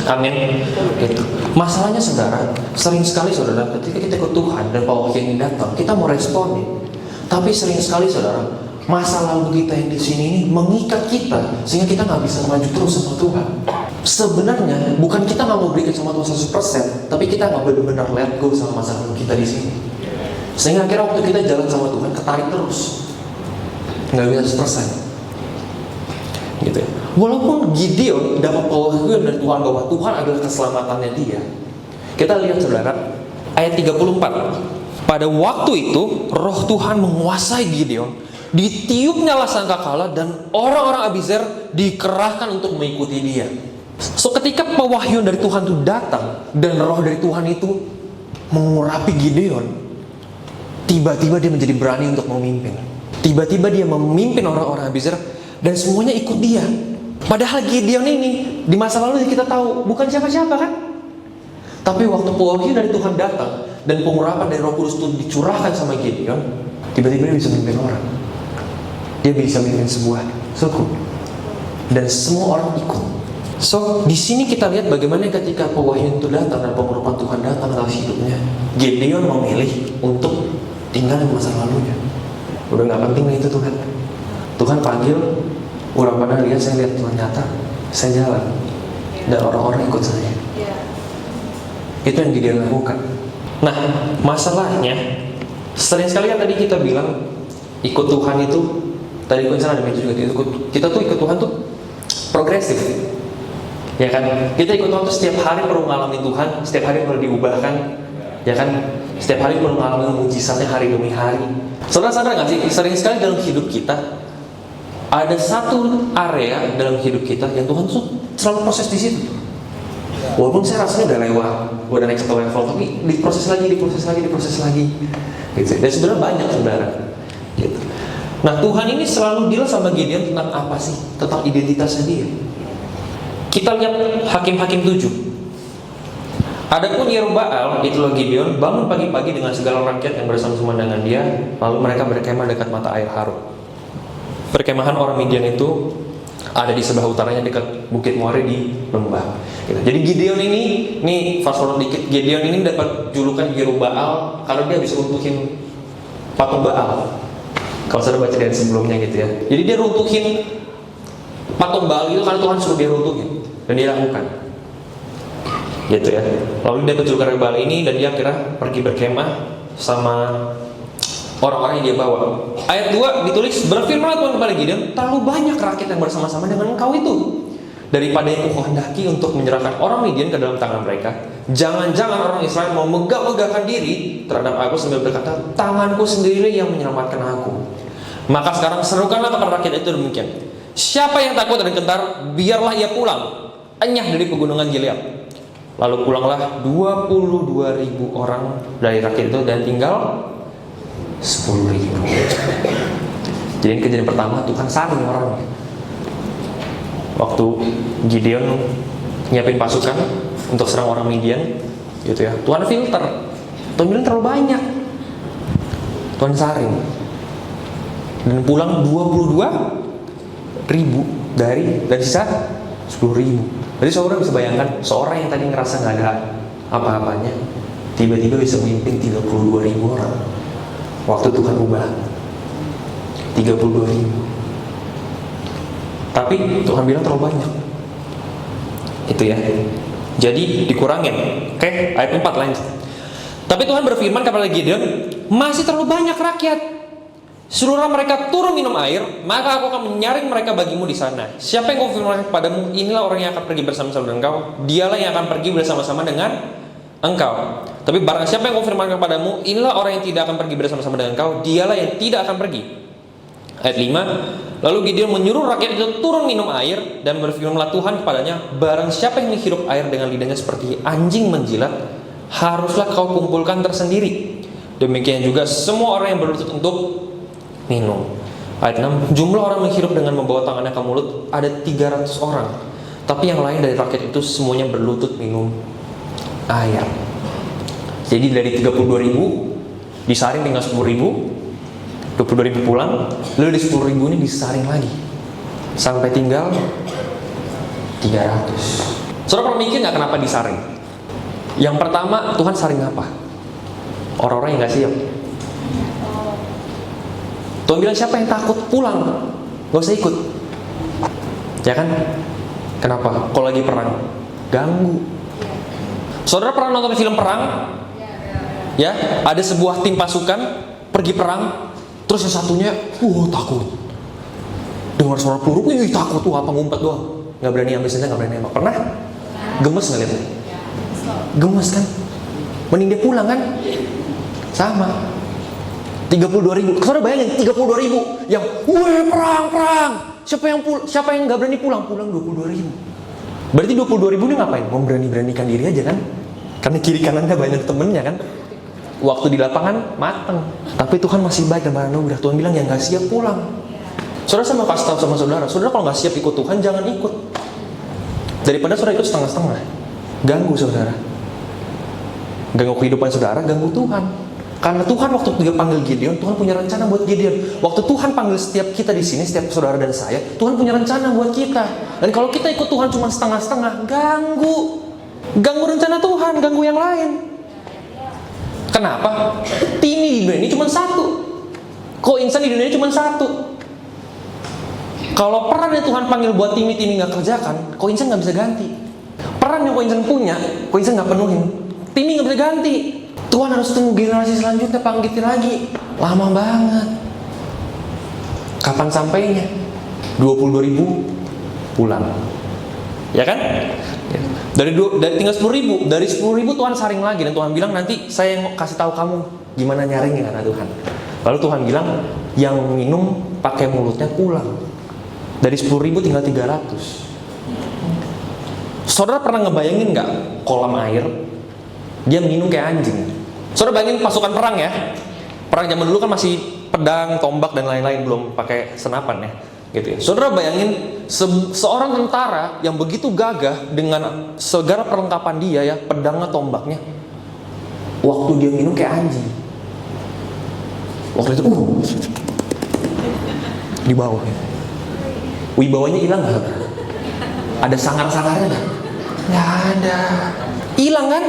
Amin. Gitu. Masalahnya, saudara, sering sekali, saudara, ketika kita ikut Tuhan dan pewahyu ini datang, kita mau responin. Tapi sering sekali, saudara, masa lalu kita yang di sini ini mengikat kita sehingga kita nggak bisa maju terus sama Tuhan. Sebenarnya bukan kita nggak mau berikan sama Tuhan 100%, tapi kita nggak benar-benar let go sama masa lalu kita di sini. Sehingga akhirnya waktu kita jalan sama Tuhan ketarik terus, nggak bisa 100%. Gitu ya. Walaupun Gideon dapat pewahyuan dari Tuhan bahwa Tuhan adalah keselamatannya dia. Kita lihat, saudara, ayat 34. Pada waktu itu roh Tuhan menguasai Gideon, ditiupnyalah sangkakala dan orang-orang Abizer dikerahkan untuk mengikuti dia. So ketika pewahyuan dari Tuhan itu datang dan roh dari Tuhan itu mengurapi Gideon, tiba-tiba dia menjadi berani untuk memimpin. Tiba-tiba dia memimpin orang-orang Abizer dan semuanya ikut dia. Padahal Gideon ini di masa lalu kita tahu bukan siapa-siapa, kan? Tapi waktu pewahyuan dari Tuhan datang dan pengurapan dari Roh Kudus itu dicurahkan sama Gideon, tiba-tiba dia bisa memimpin orang. Dia bisa memimpin sebuah suku dan semua orang ikut. So di sini kita lihat bagaimana ketika pewahyuan itu datang dan pengurapan Tuhan datang dalam hidupnya, Gideon memilih untuk tinggal di masa lalunya. Udah nggak penting lah itu Tuhan. Tuhan panggil, urapan lihat, saya lihat Tuhan nyata, saya jalan dan orang-orang ikut saya. Itu yang Gideon lakukan. Nah, masalahnya sering sekali kan tadi kita bilang ikut Tuhan itu, tadi aku ada juga kita tuh ikut Tuhan tuh progresif, ya kan? Kita ikut Tuhan tuh setiap hari perlu mengalami Tuhan, setiap hari perlu diubahkan, ya kan? Setiap hari perlu mengalami mujizatnya hari demi hari. Saudara sadar nggak sih? Sering sekali dalam hidup kita ada satu area dalam hidup kita yang Tuhan tuh selalu proses di situ. Walaupun saya rasanya udah lewat, udah naik satu level, tapi diproses lagi. Gitu. Dan sebenarnya banyak, saudara. Gitu. Nah, Tuhan ini selalu deal sama Gideon tentang apa sih? Tentang identitasnya dia. Kita lihat Hakim-Hakim 7. Adapun Yerubbaal, itulah Gideon, bangun pagi-pagi dengan segala rakyat yang bersama-sama dengan dia, lalu mereka berkemah dekat mata air Harod. Perkemahan orang Midian itu ada di sebelah utaranya dekat Bukit More di lembah. Gitu. Jadi Gideon ini fast forward dikit, Gideon ini dapat julukan Yerubbaal karena dia bisa runtuhin patung Baal. Kalau sudah baca dari sebelumnya gitu ya. Jadi dia runtuhin patung Baal itu karena Tuhan suruh dia runtuhin dan dia lakukan. Gitu ya. Lalu dia dapat julukan Yerubbaal ini dan dia akhirnya pergi berkemah sama orang-orang yang dia bawa. Ayat 2 ditulis, berfirmanlah Tuhan kepada Gideon, terlalu banyak rakyat yang bersama-sama dengan engkau itu, daripada yang kuhendaki untuk menyerahkan orang Midian ke dalam tangan mereka. Jangan-jangan orang Israel mau megah-megahkan diri terhadap aku sambil berkata, tanganku sendiri yang menyelamatkan aku. Maka sekarang serukanlah kepada rakyat itu demikian, siapa yang takut dan gentar, biarlah ia pulang, enyah dari pegunungan Gilead. Lalu pulanglah 22.000 orang dari rakyat itu dan tinggal 10.000. Jadi kejadian pertama Tuhan saring orang. Waktu Gideon nyiapin pasukan untuk serang orang Midian, gitu ya. Tuhan filter. Tuhan bilang terlalu banyak. Tuhan saring. Dan pulang 22.000 dari sisa 10.000. Jadi saudara bisa bayangkan seorang yang tadi ngerasa nggak ada apa-apanya, tiba-tiba bisa memimpin 32.000 orang. Waktu Tuhan ubah 32.000. Tapi Tuhan bilang terlalu banyak. Itu ya. Jadi dikurangin. Oke, ayat 4 lanjut. Tapi Tuhan berfirman kepada Gideon, masih terlalu banyak rakyat. Suruhlah mereka turun minum air, maka aku akan menyaring mereka bagimu di sana. Siapa yang konfirmasi kepadamu, inilah orang yang akan pergi bersama-sama dengan engkau. Dialah yang akan pergi bersama-sama dengan engkau. Tapi barang siapa yang konfirmasi kepadamu, inilah orang yang tidak akan pergi bersama-sama dengan engkau. Dialah yang tidak akan pergi. Ayat 5. Lalu Gideon menyuruh rakyat itu turun minum air, dan berfirmanlah Tuhan kepadanya, barang siapa yang menghirup air dengan lidahnya seperti anjing menjilat, haruslah kau kumpulkan tersendiri. Demikian juga semua orang yang berlutut untuk minum. Ayat 6. Jumlah orang menghirup dengan membawa tangannya ke mulut ada 300 orang. Tapi yang lain dari rakyat itu semuanya berlutut minum air. Jadi dari 32.000 disaring tinggal 10.000, 22.000 pulang, lalu dari 10.000 ini disaring lagi sampai tinggal 300. Saudara pernah mikir nggak kenapa disaring? Yang pertama, Tuhan saring apa? Orang-orang yang nggak siap. Tuhan bilang siapa yang takut pulang, nggak usah ikut. Ya kan? Kenapa? Kalau lagi perang, ganggu. Saudara pernah nonton film perang? Ya, ada sebuah tim pasukan pergi perang, terus yang satunya, takut. Dengar suara peluru, takut tuh, apa ngumpet doang. Nggak berani ambil senjata, nggak berani nembak. Pernah? Gemes nggak lihatnya? Gemes kan? Mending dia pulang kan? Sama. 32.000. Saudara bayangin 32.000 yang, perang. Siapa yang nggak berani pulang? Pulang 22.000. Berarti 22.000 ini ngapain? Memberani-beranikan diri aja kan? Karena kiri kanannya banyak temennya kan? Waktu di lapangan mateng. Tapi Tuhan masih baik dan beranugerah. Tuhan bilang yang nggak siap pulang. Saudara, saya mau kasih tahu sama saudara. Saudara kalau nggak siap ikut Tuhan, jangan ikut. Daripada saudara ikut setengah-setengah, ganggu saudara. Ganggu kehidupan saudara, ganggu Tuhan. Karena Tuhan waktu dia panggil Gideon, Tuhan punya rencana buat Gideon. Waktu Tuhan panggil setiap kita di sini, setiap saudara dan saya, Tuhan punya rencana buat kita. Dan kalau kita ikut Tuhan cuma setengah-setengah, ganggu rencana Tuhan, ganggu yang lain. Kenapa? Timi di dunia ini cuma satu. Insan di dunia ini cuma satu. Kalau peran yang Tuhan panggil buat Timi nggak kerjakan, insan nggak bisa ganti. Peran yang insan punya, insan nggak penuhin, Timi nggak bisa ganti. Tuhan harus tunggu generasi selanjutnya panggitin lagi. Lama banget. Kapan sampainya? 22.000 pulang. Ya kan? Dari tinggal 10.000, dari 10.000 Tuhan saring lagi dan Tuhan bilang nanti saya yang kasih tahu kamu gimana nyaringnya karena Tuhan. Lalu Tuhan bilang yang minum pakai mulutnya pulang. Dari 10.000 tinggal 300. Saudara pernah ngebayangin nggak kolam air dia minum kayak anjing? Saudara bayangin pasukan perang ya. Perang zaman dulu kan masih pedang, tombak dan lain-lain, belum pakai senapan ya. Gitu ya. Saudara bayangin seorang tentara yang begitu gagah dengan segala perlengkapan dia ya, pedangnya, tombaknya. Waktu dia minum kayak anjing. Waktu itu di bawah ya. Wibawanya hilang nggak? Ada sangar-sangarnya nggak? Nggak ada. Hilang kan?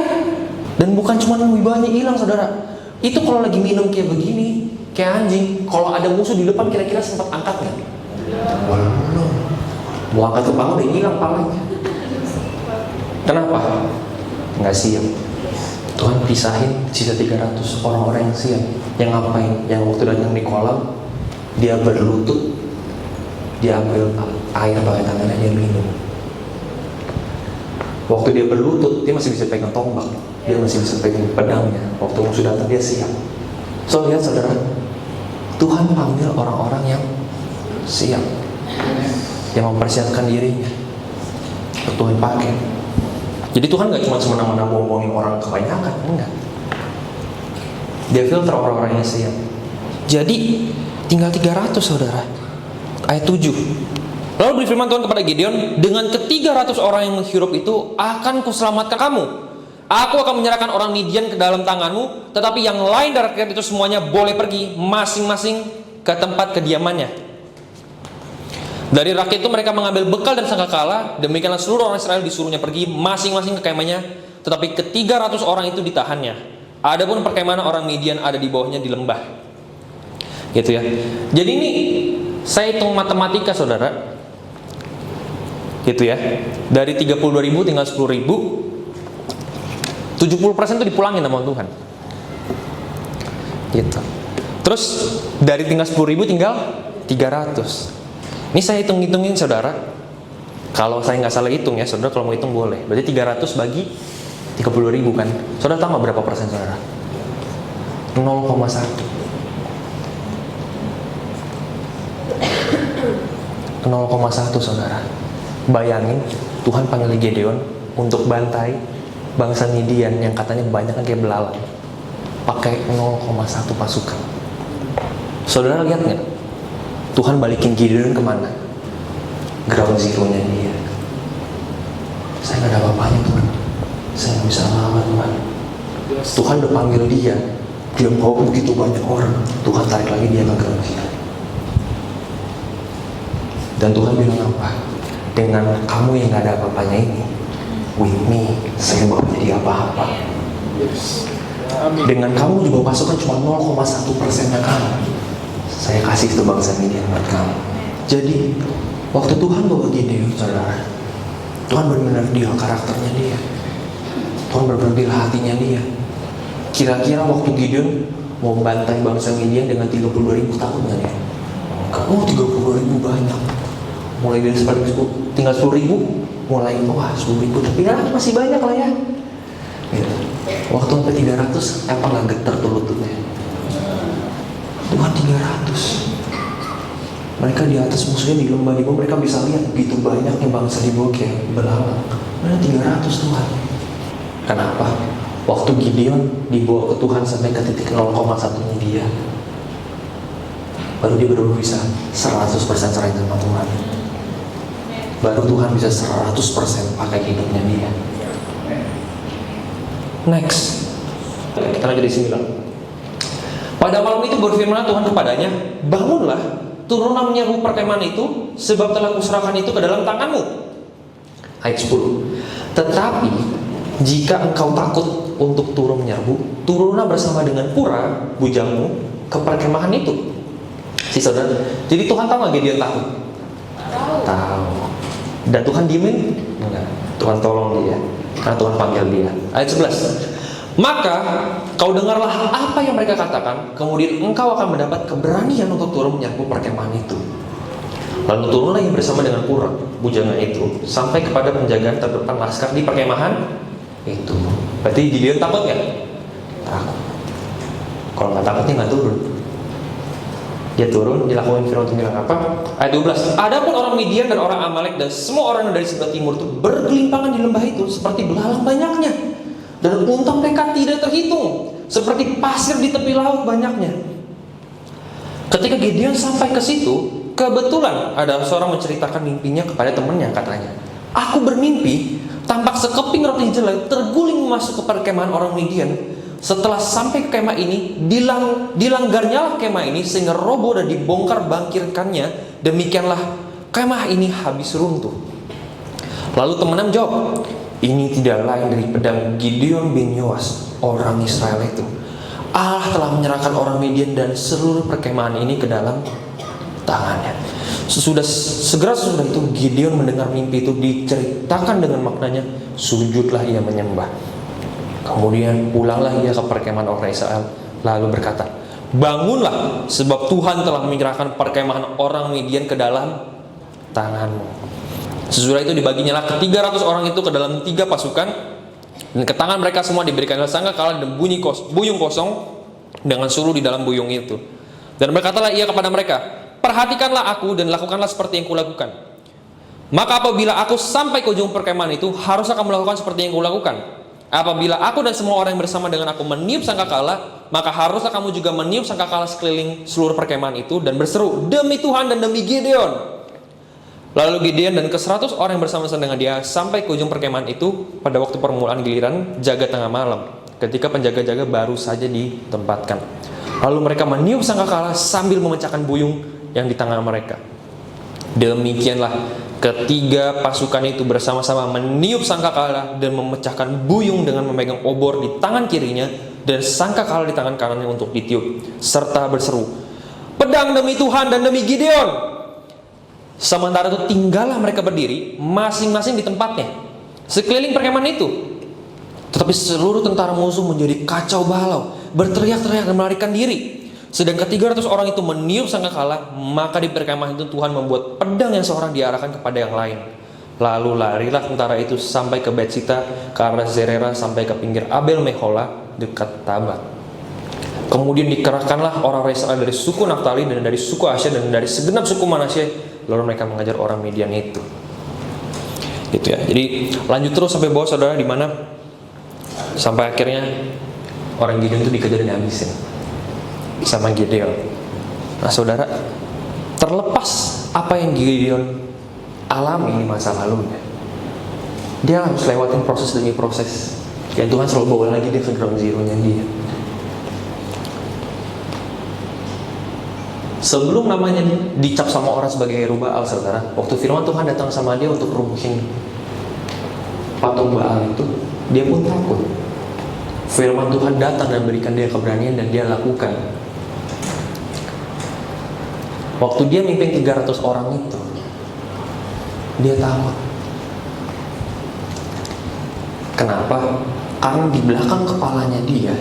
Dan bukan cuma wibawanya hilang saudara. Itu kalau lagi minum kayak begini, kayak anjing. Kalau ada musuh di depan kira-kira sempat angkat nggak? Belum. Mau angkat kepala udah hilang palanya. Kenapa? Nggak siap. Tuhan pisahin sisa 300 orang-orang yang siap. Yang ngapain? Yang waktu datang di kolam, dia berlutut, dia ambil air pakai tangannya, dia minum. Waktu dia berlutut, dia masih bisa pegang tombak, dia masih bisa pegang pedangnya. Waktu musuh datang, dia siap. So lihat saudara, Tuhan panggil orang-orang yang siap, yang mempersiapkan dirinya untuk Tuhan pakai. Jadi Tuhan gak cuma semena-mena bohongin orang kebanyakan, enggak. Dia filter orang-orang yang siap. Jadi tinggal 300 saudara. Ayat 7. Lalu berfirman Tuhan kepada Gideon, dengan ke-300 orang yang menghirup itu akan kuselamatkan kamu. Aku akan menyerahkan orang Midian ke dalam tanganmu, tetapi yang lain dari rakyat itu semuanya boleh pergi masing-masing ke tempat kediamannya. Dari rakyat itu mereka mengambil bekal dan sangkakala, demikianlah seluruh orang Israel disuruhnya pergi masing-masing ke kemahnya, tetapi ke-300 orang itu ditahannya. Adapun perkemahan orang Midian ada di bawahnya di lembah. Gitu ya. Jadi ini saya hitung matematika saudara. Gitu ya. Dari 32.000 tinggal 10.000, 70% itu dipulangin sama Tuhan. Gitu. Terus dari tinggal 10.000 tinggal 300. Ini saya hitung-hitungin saudara. Kalau saya nggak salah hitung ya, saudara kalau mau hitung boleh. Berarti 300 bagi 32.000 kan. Saudara tahu nggak berapa persen saudara? 0,1. 0,1 saudara. Bayangin Tuhan panggil Gideon untuk bantai bangsa Midian yang katanya banyak kan kayak belalang, pakai 0,1 pasukan. Saudara lihat nggak? Tuhan balikin Gideon kemana? Ground zero-nya dia. Saya nggak ada apa-apanya Tuhan. Saya nggak bisa apa-apa Tuhan. Yes. Tuhan udah panggil dia bawa begitu banyak orang. Tuhan tarik lagi dia ke Mesir. Dan Tuhan bilang apa? Dengan kamu yang nggak ada apa-apanya ini, with me, saya mau jadi apa-apa. Yes. Amin. Dengan kamu juga pasukan cuma 0,1%-nya kamu, saya kasih itu bangsa Midian buat kamu. Jadi waktu Tuhan bawa Gideon, saudara, Tuhan benar-benar deal karakternya dia. Tuhan benar-benar deal hatinya dia. Kira-kira waktu Gideon mau bantai bangsa Midian dengan 32.000 takut nggak ya? Kamu 32.000 banyak. Mulai dari tinggal 10.000, mulai wah 10.000, tapi ya masih banyak lah ya. Gitu. Waktu sampai 300, apa nggak getar tuh lututnya? Tuhan 300. Mereka di atas musuhnya di lembah mereka bisa lihat begitu banyaknya bangsa di bawah kayak belalang. Mereka 300 Tuhan. Kenapa? Waktu Gideon dibawa ke Tuhan sampai ke titik 0,1-nya dia, baru dia baru bisa 100% serahin sama Tuhan. Baru Tuhan bisa 100% pakai hidupnya dia. Next, kita lanjut di 9. Pada malam itu berfirman Tuhan kepadanya, bangunlah, turunlah menyerbu perkemahan itu, sebab telah kuserahkan itu ke dalam tanganmu. Ayat 10. Tetapi jika engkau takut untuk turun menyerbu, turunlah bersama dengan Pura bujangmu ke perkemahan itu. Si saudara, jadi Tuhan tahu nggak Gideon takut? Tahu. Dan Tuhan diemin? Enggak. Tuhan tolong dia, karena Tuhan panggil dia. Ayat 11. Maka kau dengarlah apa yang mereka katakan, kemudian engkau akan mendapat keberanian untuk turun menyerbu perkemahan itu. Lalu turunlah ia bersama dengan Pura bujangnya itu sampai kepada penjagaan terdepan laskar di perkemahan itu. Berarti Gideon takut nggak? Takut. Kalau nggak takutnya nggak turun. Dia turun, dilakukan firman Tuhan bilang apa? Ayat 12. Adapun orang Midian dan orang Amalek dan semua orang dari sebelah timur itu bergelimpangan di lembah itu seperti belalang banyaknya, dan unta mereka tidak terhitung, seperti pasir di tepi laut banyaknya. Ketika Gideon sampai ke situ, kebetulan ada seorang menceritakan mimpinya kepada temannya, katanya, aku bermimpi tampak sekeping roti jelai terguling masuk ke perkemahan orang Midian. Setelah sampai ke kemah ini, dilanggarnyalah kemah ini sehingga roboh dan dibongkar bangkirkannya. Demikianlah kemah ini habis runtuh. Lalu temannya menjawab, ini tidak lain dari pedang Gideon bin Yoas, orang Israel itu. Allah telah menyerahkan orang Midian dan seluruh perkemahan ini ke dalam tangannya. Segera sesudah itu Gideon mendengar mimpi itu diceritakan dengan maknanya, sujudlah ia menyembah. Kemudian pulanglah ia ke perkemahan orang Israel, lalu berkata, bangunlah, sebab Tuhan telah menyerahkan perkemahan orang Midian ke dalam tanganmu. Sesudah itu dibaginya lah ke 300 orang itu ke dalam 3 pasukan, dan ke tangan mereka semua diberikanlah sangkakala dan buyung kosong dengan suruh di dalam buyung itu. Dan berkatalah ia kepada mereka, perhatikanlah aku dan lakukanlah seperti yang kulakukan. Maka apabila aku sampai ke ujung perkemahan itu, haruslah kamu melakukan seperti yang kulakukan. Apabila aku dan semua orang yang bersama dengan aku meniup sangkakala, maka haruslah kamu juga meniup sangkakala sekeliling seluruh perkemahan itu dan berseru, demi Tuhan dan demi Gideon. Lalu Gideon dan ke-100 orang yang bersama-sama dengan dia sampai ke ujung perkemahan itu pada waktu permulaan giliran jaga tengah malam, ketika penjaga-jaga baru saja ditempatkan. Lalu mereka meniup sangkakala sambil memecahkan buyung yang di tangan mereka. Demikianlah ketiga pasukan itu bersama-sama meniup sangkakala dan memecahkan buyung dengan memegang obor di tangan kirinya dan sangkakala di tangan kanannya untuk ditiup, serta berseru, pedang demi Tuhan dan demi Gideon. Sementara itu tinggallah mereka berdiri masing-masing di tempatnya sekeliling perkemahan itu. Tetapi seluruh tentara musuh menjadi kacau balau, berteriak-teriak dan melarikan diri. Sedang ke-300 orang itu meniup sangkakala, maka di perkemahan itu Tuhan membuat pedang yang seorang diarahkan kepada yang lain. Lalu larilah tentara itu sampai ke Betsita, ke arah Zerera, sampai ke pinggir Abel Mehola dekat Tabat. Kemudian dikerahkanlah orang Israel dari suku Naftali dan dari suku Asyer dan dari segenap suku Manasye, lalu mereka mengajar orang Midian itu. Gitu ya. Jadi lanjut terus sampai bawah, saudara, di mana sampai akhirnya orang Gideon itu dikejar dan dihabisin sama Gideon. Nah saudara, terlepas apa yang Gideon alami di masa lalunya, Dia harus lewatin proses demi proses. Dan Tuhan selalu bawa lagi dia ke ground zero-nya dia. Sebelum namanya dicap sama orang sebagai Yerubaal, saudara, waktu firman Tuhan datang sama dia untuk rubuhin patung Baal itu, dia pun takut. Firman Tuhan datang dan berikan dia keberanian dan dia lakukan. Waktu dia mimpin 300 orang itu, dia takut. Kenapa? Karena di belakang kepalanya dia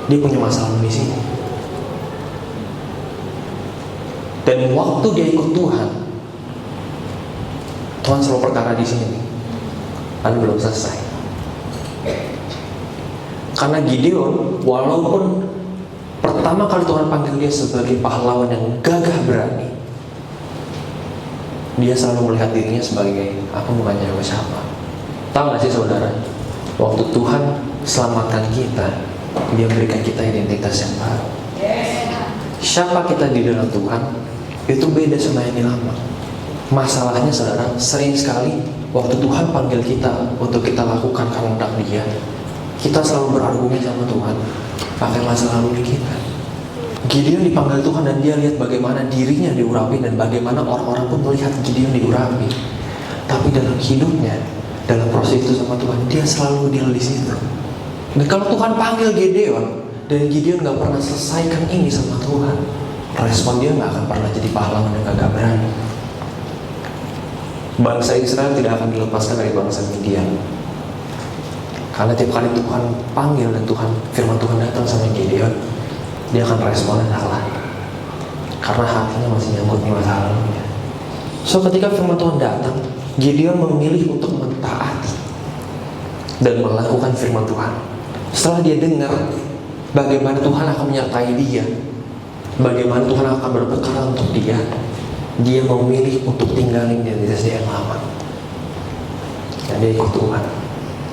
punya masalah di sini. Dan waktu dia ikut Tuhan selalu perkara di sini, kan belum selesai. Karena Gideon, walaupun pertama kali Tuhan panggil dia sebagai pahlawan yang gagah berani, dia selalu melihat dirinya sebagai, aku bukan siapa. Tahu gak sih saudara, waktu Tuhan selamatkan kita, dia berikan kita identitas yang baru. Siapa kita di dalam Tuhan itu beda sama yang di lama. Masalahnya saudara, sering sekali waktu Tuhan panggil kita untuk kita lakukan kehendak dia, kita selalu berargumen sama Tuhan pakai masa lalu kita. Gideon dipanggil Tuhan dan dia lihat bagaimana dirinya diurapi dan bagaimana orang-orang pun melihat Gideon diurapi. Tapi dalam hidupnya, dalam proses itu sama Tuhan, dia selalu deal di situ. Dan kalau Tuhan panggil Gideon dan Gideon gak pernah selesaikan ini sama Tuhan, respon dia gak akan pernah jadi pahlawan yang gagah berani. Bangsa Israel tidak akan dilepaskan dari bangsa Midian. Karena tiap kali Tuhan panggil dan firman Tuhan datang sama Gideon, dia akan respon dan salah. Karena hatinya masih nyangkut di masa lalunya. So ketika firman Tuhan datang, Gideon memilih untuk mentaati dan melakukan firman Tuhan. Setelah dia dengar bagaimana Tuhan akan menyertai dia, bagaimana Tuhan akan berperkara untuk dia memilih untuk tinggalin identitas dia yang lama. Dan dia ikut Tuhan.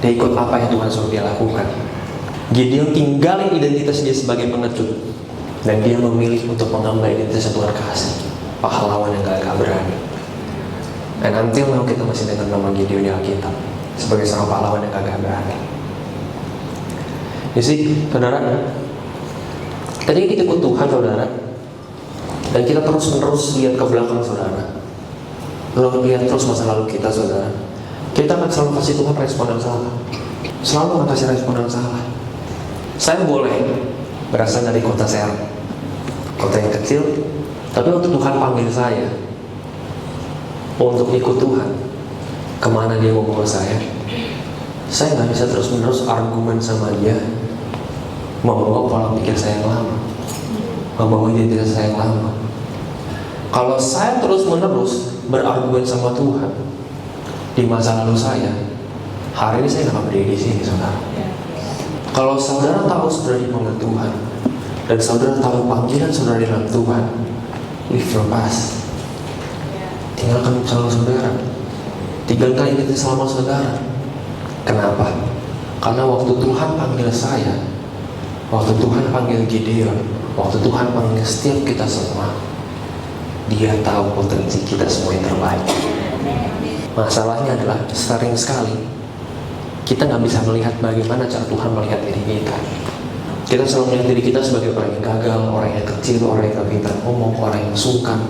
Dia ikut apa yang Tuhan suruh dia lakukan. Gideon tinggalin identitas dia sebagai pengecut, dan dia memilih untuk mengambil identitas yang Tuhan kasih, pahlawan yang gagah berani. Dan until now kita masih dengar nama Gideon di Alkitab sebagai seorang pahlawan yang gagah berani. Jadi saudara, tadi kita ikut Tuhan saudara, dan kita terus-menerus lihat ke belakang saudara, lalu lihat terus masa lalu kita saudara, kita akan selalu kasih Tuhan respon yang salah. Selalu akan kasih respon yang salah. Saya boleh berasal dari kota Serang, kota yang kecil, tapi waktu Tuhan panggil saya untuk ikut Tuhan, kemana dia mau bawa saya nggak bisa terus-menerus argumen sama dia, membawa pola pikir saya yang lama, membawa identitas saya yang lama. Kalau saya terus-menerus berargumen sama Tuhan di masa lalu saya, hari ini saya nggak akan berdiri di sini, saudara. Kalau saudara tahu saudara dipanggil Tuhan dan saudara tahu panggilan saudara di dalam Tuhan, live your past. Tinggalkan masa lalu saudara, tinggalkan identitas lama saudara. Kenapa? Karena waktu Tuhan panggil saya, waktu Tuhan panggil Gideon, waktu Tuhan panggil setiap kita semua, dia tahu potensi kita semua yang terbaik. Masalahnya adalah sering sekali kita nggak bisa melihat bagaimana cara Tuhan melihat diri kita. Kita selalu melihat diri kita sebagai orang yang gagal, orang yang kecil, orang yang gak pintar ngomong, orang yang sungkan.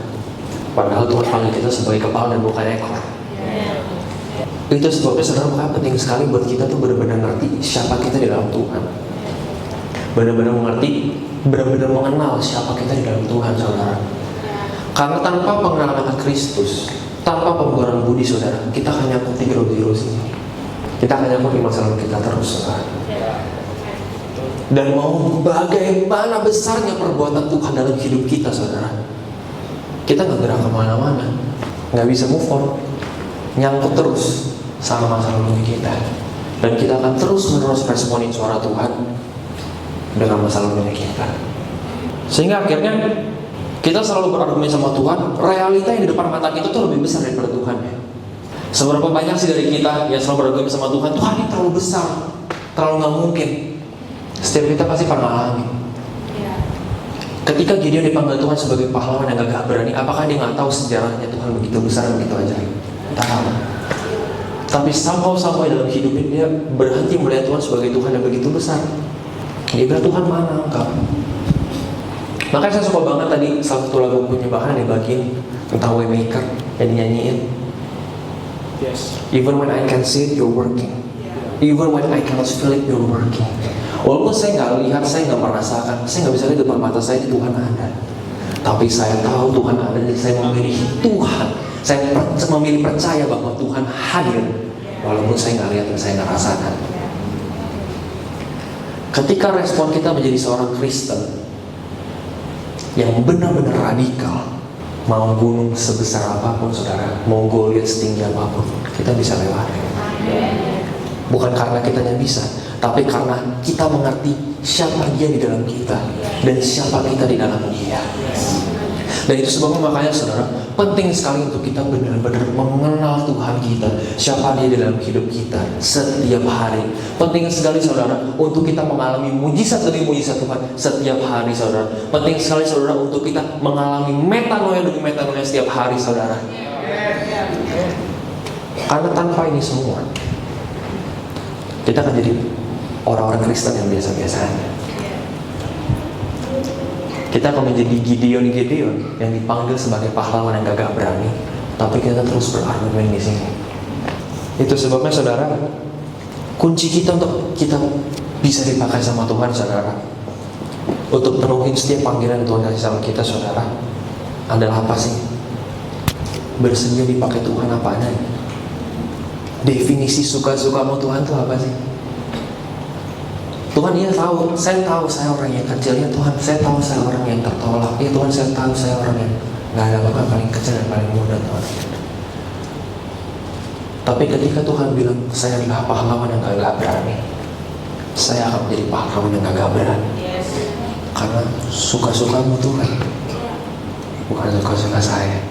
Padahal Tuhan panggil kita sebagai kepala dan bukan ekor. Itu sebabnya saudara, makanya penting sekali buat kita tuh benar-benar ngerti siapa kita di dalam Tuhan. Benar-benar mengerti, benar-benar mengenal siapa kita di dalam Tuhan, saudara. Karena tanpa pengenalan akan Kristus, tanpa pembuaran budi, saudara, kita hanya nyangkut di ground sini. Kita akan nyangkut di masa lalu kita terus, saudara. Dan mau bagaimana besarnya perbuatan Tuhan dalam hidup kita, saudara, kita nggak gerak kemana-mana, nggak bisa move on, nyangkut terus sama masa lalu kita. Dan kita akan terus-menerus responin suara Tuhan dengan masa lalu kita. Sehingga akhirnya kita selalu berargumen sama Tuhan, realita yang di depan mata kita tuh lebih besar daripada Tuhan ya. Seberapa banyak sih dari kita yang selalu berargumen sama Tuhan, Tuhan ini terlalu besar, terlalu nggak mungkin. Setiap kita pasti pernah alami. Ketika Gideon dipanggil Tuhan sebagai pahlawan yang gagah berani, apakah dia nggak tahu sejarahnya Tuhan begitu besar, begitu ajaib? Tahu. Tapi sampai dalam hidupnya dia berhenti melihat Tuhan sebagai Tuhan yang begitu besar. Dia bilang, Tuhan mana engkau? Makanya saya suka banget tadi salah satu lagu penyembahan yang bagian tentang Waymaker yang dinyanyiin. Yes. Even when I can see it, you're working. Even when I cannot feel it, you're working. Walaupun saya nggak lihat, saya nggak merasakan, saya nggak bisa lihat depan mata saya, Tuhan ada. Tapi saya tahu Tuhan ada dan saya memilih Tuhan. Saya memilih percaya bahwa Tuhan hadir, walaupun saya nggak lihat dan saya nggak rasakan. Ketika respon kita menjadi seorang Kristen yang benar-benar radikal, mau gunung sebesar apapun saudara, mau Goliat setinggi apapun, kita bisa lewati. Bukan karena kitanya bisa, tapi karena kita mengerti siapa Dia di dalam kita dan siapa kita di dalam Dia. Dan itu sebabnya makanya saudara, penting sekali untuk kita benar-benar mengenal Tuhan kita, siapa Dia di dalam hidup kita setiap hari. Penting sekali saudara untuk kita mengalami mujizat demi mujizat Tuhan setiap hari saudara. Penting sekali saudara untuk kita mengalami metanoia demi metanoia setiap hari saudara. Karena tanpa ini semua, kita akan jadi orang-orang Kristen yang biasa-biasa aja. Kita akan menjadi Gideon yang dipanggil sebagai pahlawan yang gagah berani, tapi kita terus berargumen di sini. Itu sebabnya saudara, kunci kita untuk kita bisa dipakai sama Tuhan saudara, untuk penuhin setiap panggilan Tuhan kasih sama kita saudara, adalah apa sih? Bersedia dipakai Tuhan apa adanya. Definisi suka-sukamu Tuhan itu apa sih? Tuhan, iya tahu, saya tahu saya orang yang kecil, ya Tuhan, saya tahu saya orang yang tertolak, ya Tuhan, saya tahu saya orang yang gak ada bahkan paling kecil dan paling muda Tuhan. Tapi ketika Tuhan bilang saya adalah pahlawan yang gagah berani, saya akan menjadi pahlawan yang gagah berani. Karena suka-sukamu Tuhan, bukan suka-suka saya.